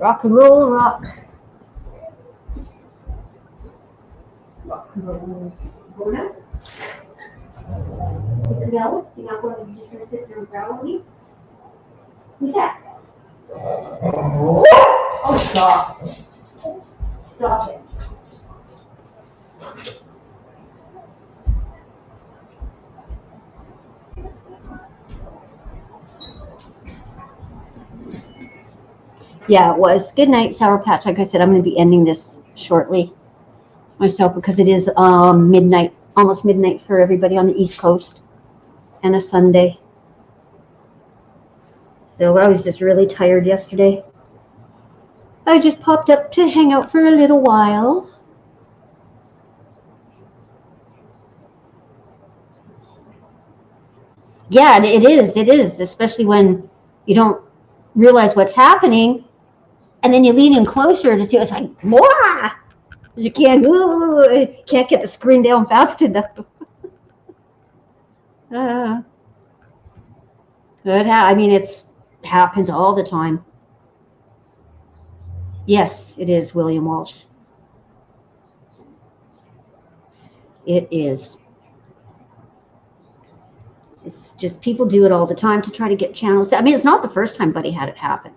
Rock and roll, rock. Rock and roll. Go now. No, you're not going to, you're just going to sit there and growl at me? Who's that? Oh, stop. Stop it. Yeah, it was. Good night, Sour Patch. Like I said, I'm going to be ending this shortly myself because it is midnight, almost midnight for everybody on the East Coast, and a Sunday. So I was just really tired yesterday. I just popped up to hang out for a little while. Yeah, it is, especially when you don't realize what's happening, and then you lean in closer to see what's like, wah! You can't get the screen down fast enough. I mean, it happens all the time. Yes, it is William Walsh. It is. It's just people do it all the time to try to get channels. I mean, it's not the first time Buddy had it happen.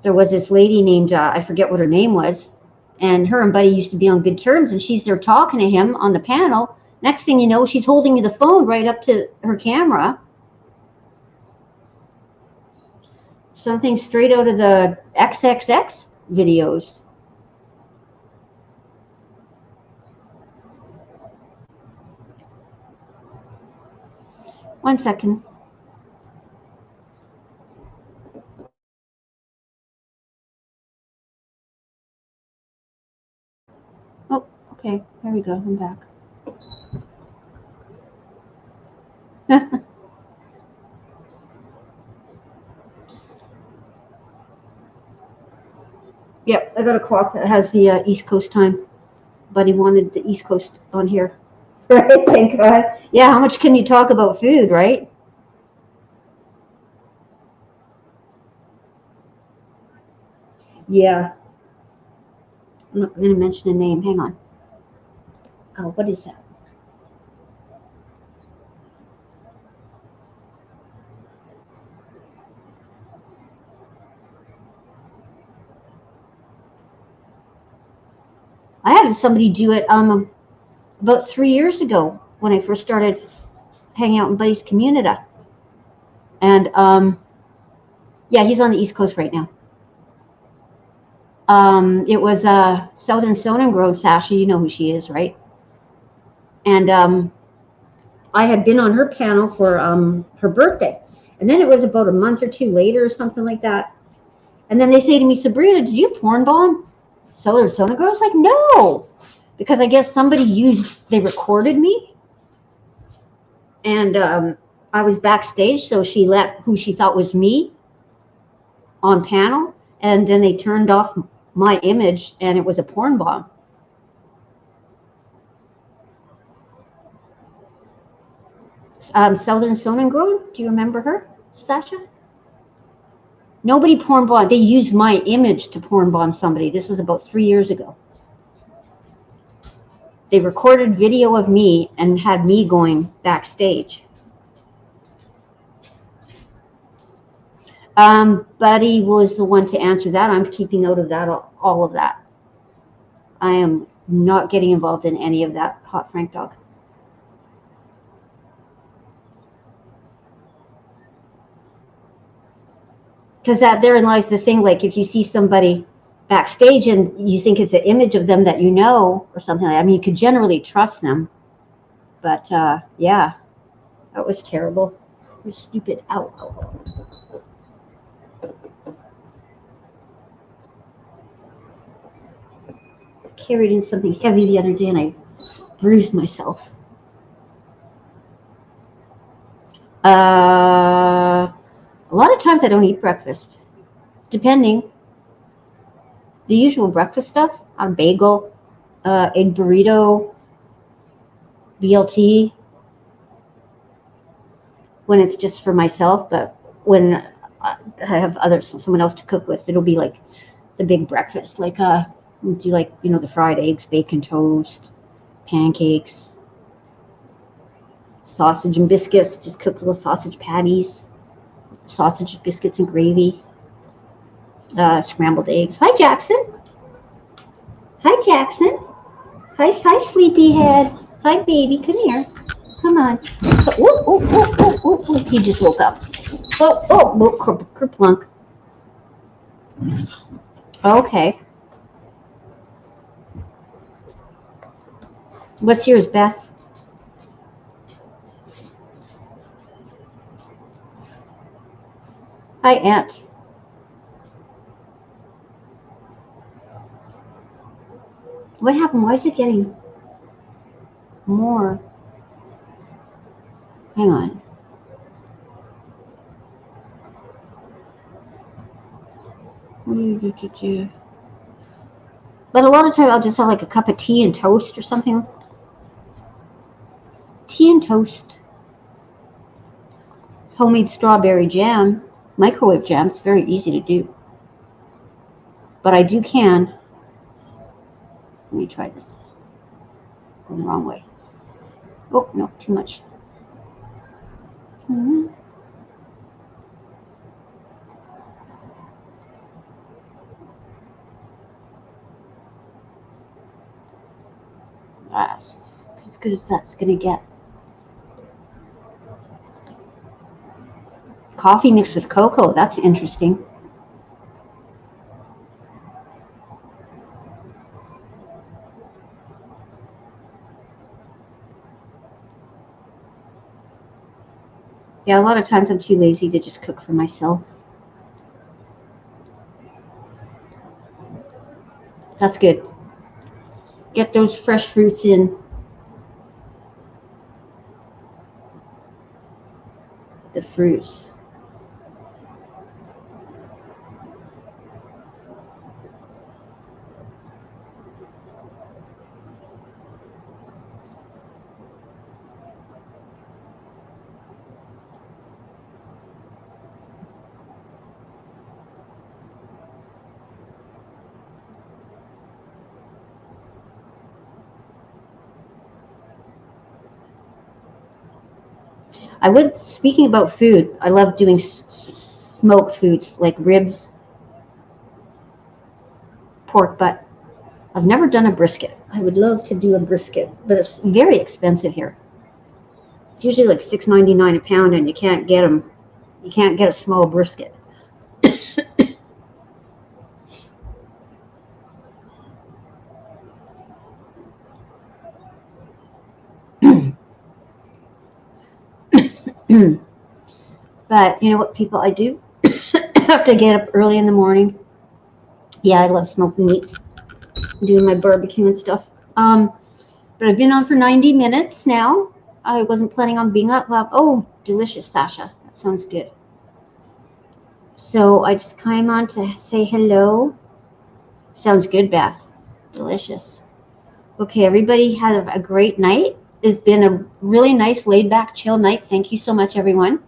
There was this lady named, I forget what her name was, and her and Buddy used to be on good terms, and she's there talking to him on the panel. Next thing you know, she's holding the phone right up to her camera. Something straight out of the XXX videos. One second. Oh, okay. There we go. I'm back. Yep, I got a clock that has the East Coast time. Buddy wanted the East Coast on here. Right, thank God. Yeah, how much can you talk about food, right? Yeah. I'm not going to mention a name. Hang on. Oh, what is that? I had somebody do it about 3 years ago when I first started hanging out in Buddy's community. And yeah, he's on the East Coast right now. It was Southern Sonnengrove, Sasha, you know who she is, right? And I had been on her panel for her birthday. And then it was about a month or two later or something like that. And then they say to me, Sabrina, did you porn bomb? Solar Sona Girl? I was like, no, because I guess they recorded me, and I was backstage, so she let who she thought was me on panel, and then they turned off my image, and it was a porn bomb. Southern Sona Girl, do you remember her, Sasha? Nobody porn bombed. They used my image to porn bomb somebody. This was about 3 years ago. They recorded video of me and had me going backstage. Buddy was the one to answer that. I'm keeping out of that, all of that. I am not getting involved in any of that, Hot Frank Dog. Because therein lies the thing, like if you see somebody backstage and you think it's an image of them that you know or something like that, I mean, you could generally trust them. But yeah, that was terrible. You're stupid. Ow, ow. I carried in something heavy the other day and I bruised myself. A lot of times I don't eat breakfast, depending. The usual breakfast stuff, a bagel, egg burrito, BLT, when it's just for myself, but when I have someone else to cook with, it'll be like the big breakfast, like do like, you know, the fried eggs, bacon toast, pancakes, sausage and biscuits, just cooked little sausage patties, sausage, biscuits, and gravy, scrambled eggs. Hi, Jackson. Hi, Jackson. Hi, sleepyhead. Hi, baby. Come here. Come on. Oh, he just woke up. Oh, kerplunk. Okay. What's yours, Beth? Hi, Aunt. What happened? Why is it getting more? Hang on. But a lot of times I'll just have like a cup of tea and toast or something. Tea and toast. Homemade strawberry jam. Microwave jam. It's very easy to do. But I can. Let me try this. Going the wrong way. Oh, no, too much. That's as good as that's going to get. Coffee mixed with cocoa. That's interesting. Yeah, a lot of times I'm too lazy to just cook for myself. That's good. Get those fresh fruits in. The fruits. Speaking about food, I love doing smoked foods like ribs, pork butt. I've never done a brisket. I would love to do a brisket, but it's very expensive here. It's usually like $6.99 a pound, and you can't get them. You can't get a small brisket. But you know what, people, I do have to get up early in the morning. Yeah, I love smoking meats. doing my barbecue and stuff. But I've been on for 90 minutes now. I wasn't planning on being up. Oh, delicious, Sasha. That sounds good. So I just came on to say hello. Sounds good, Beth. Delicious. Okay, everybody have a great night. It's been a really nice, laid-back, chill night. Thank you so much, everyone.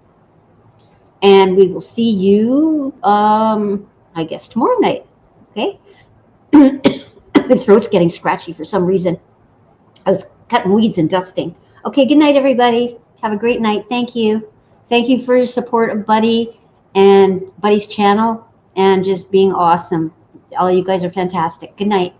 And we will see you, I guess, tomorrow night. Okay? The throat's getting scratchy for some reason. I was cutting weeds and dusting. Okay, good night, everybody. Have a great night. Thank you. Thank you for your support of Buddy and Buddy's channel and just being awesome. All you guys are fantastic. Good night.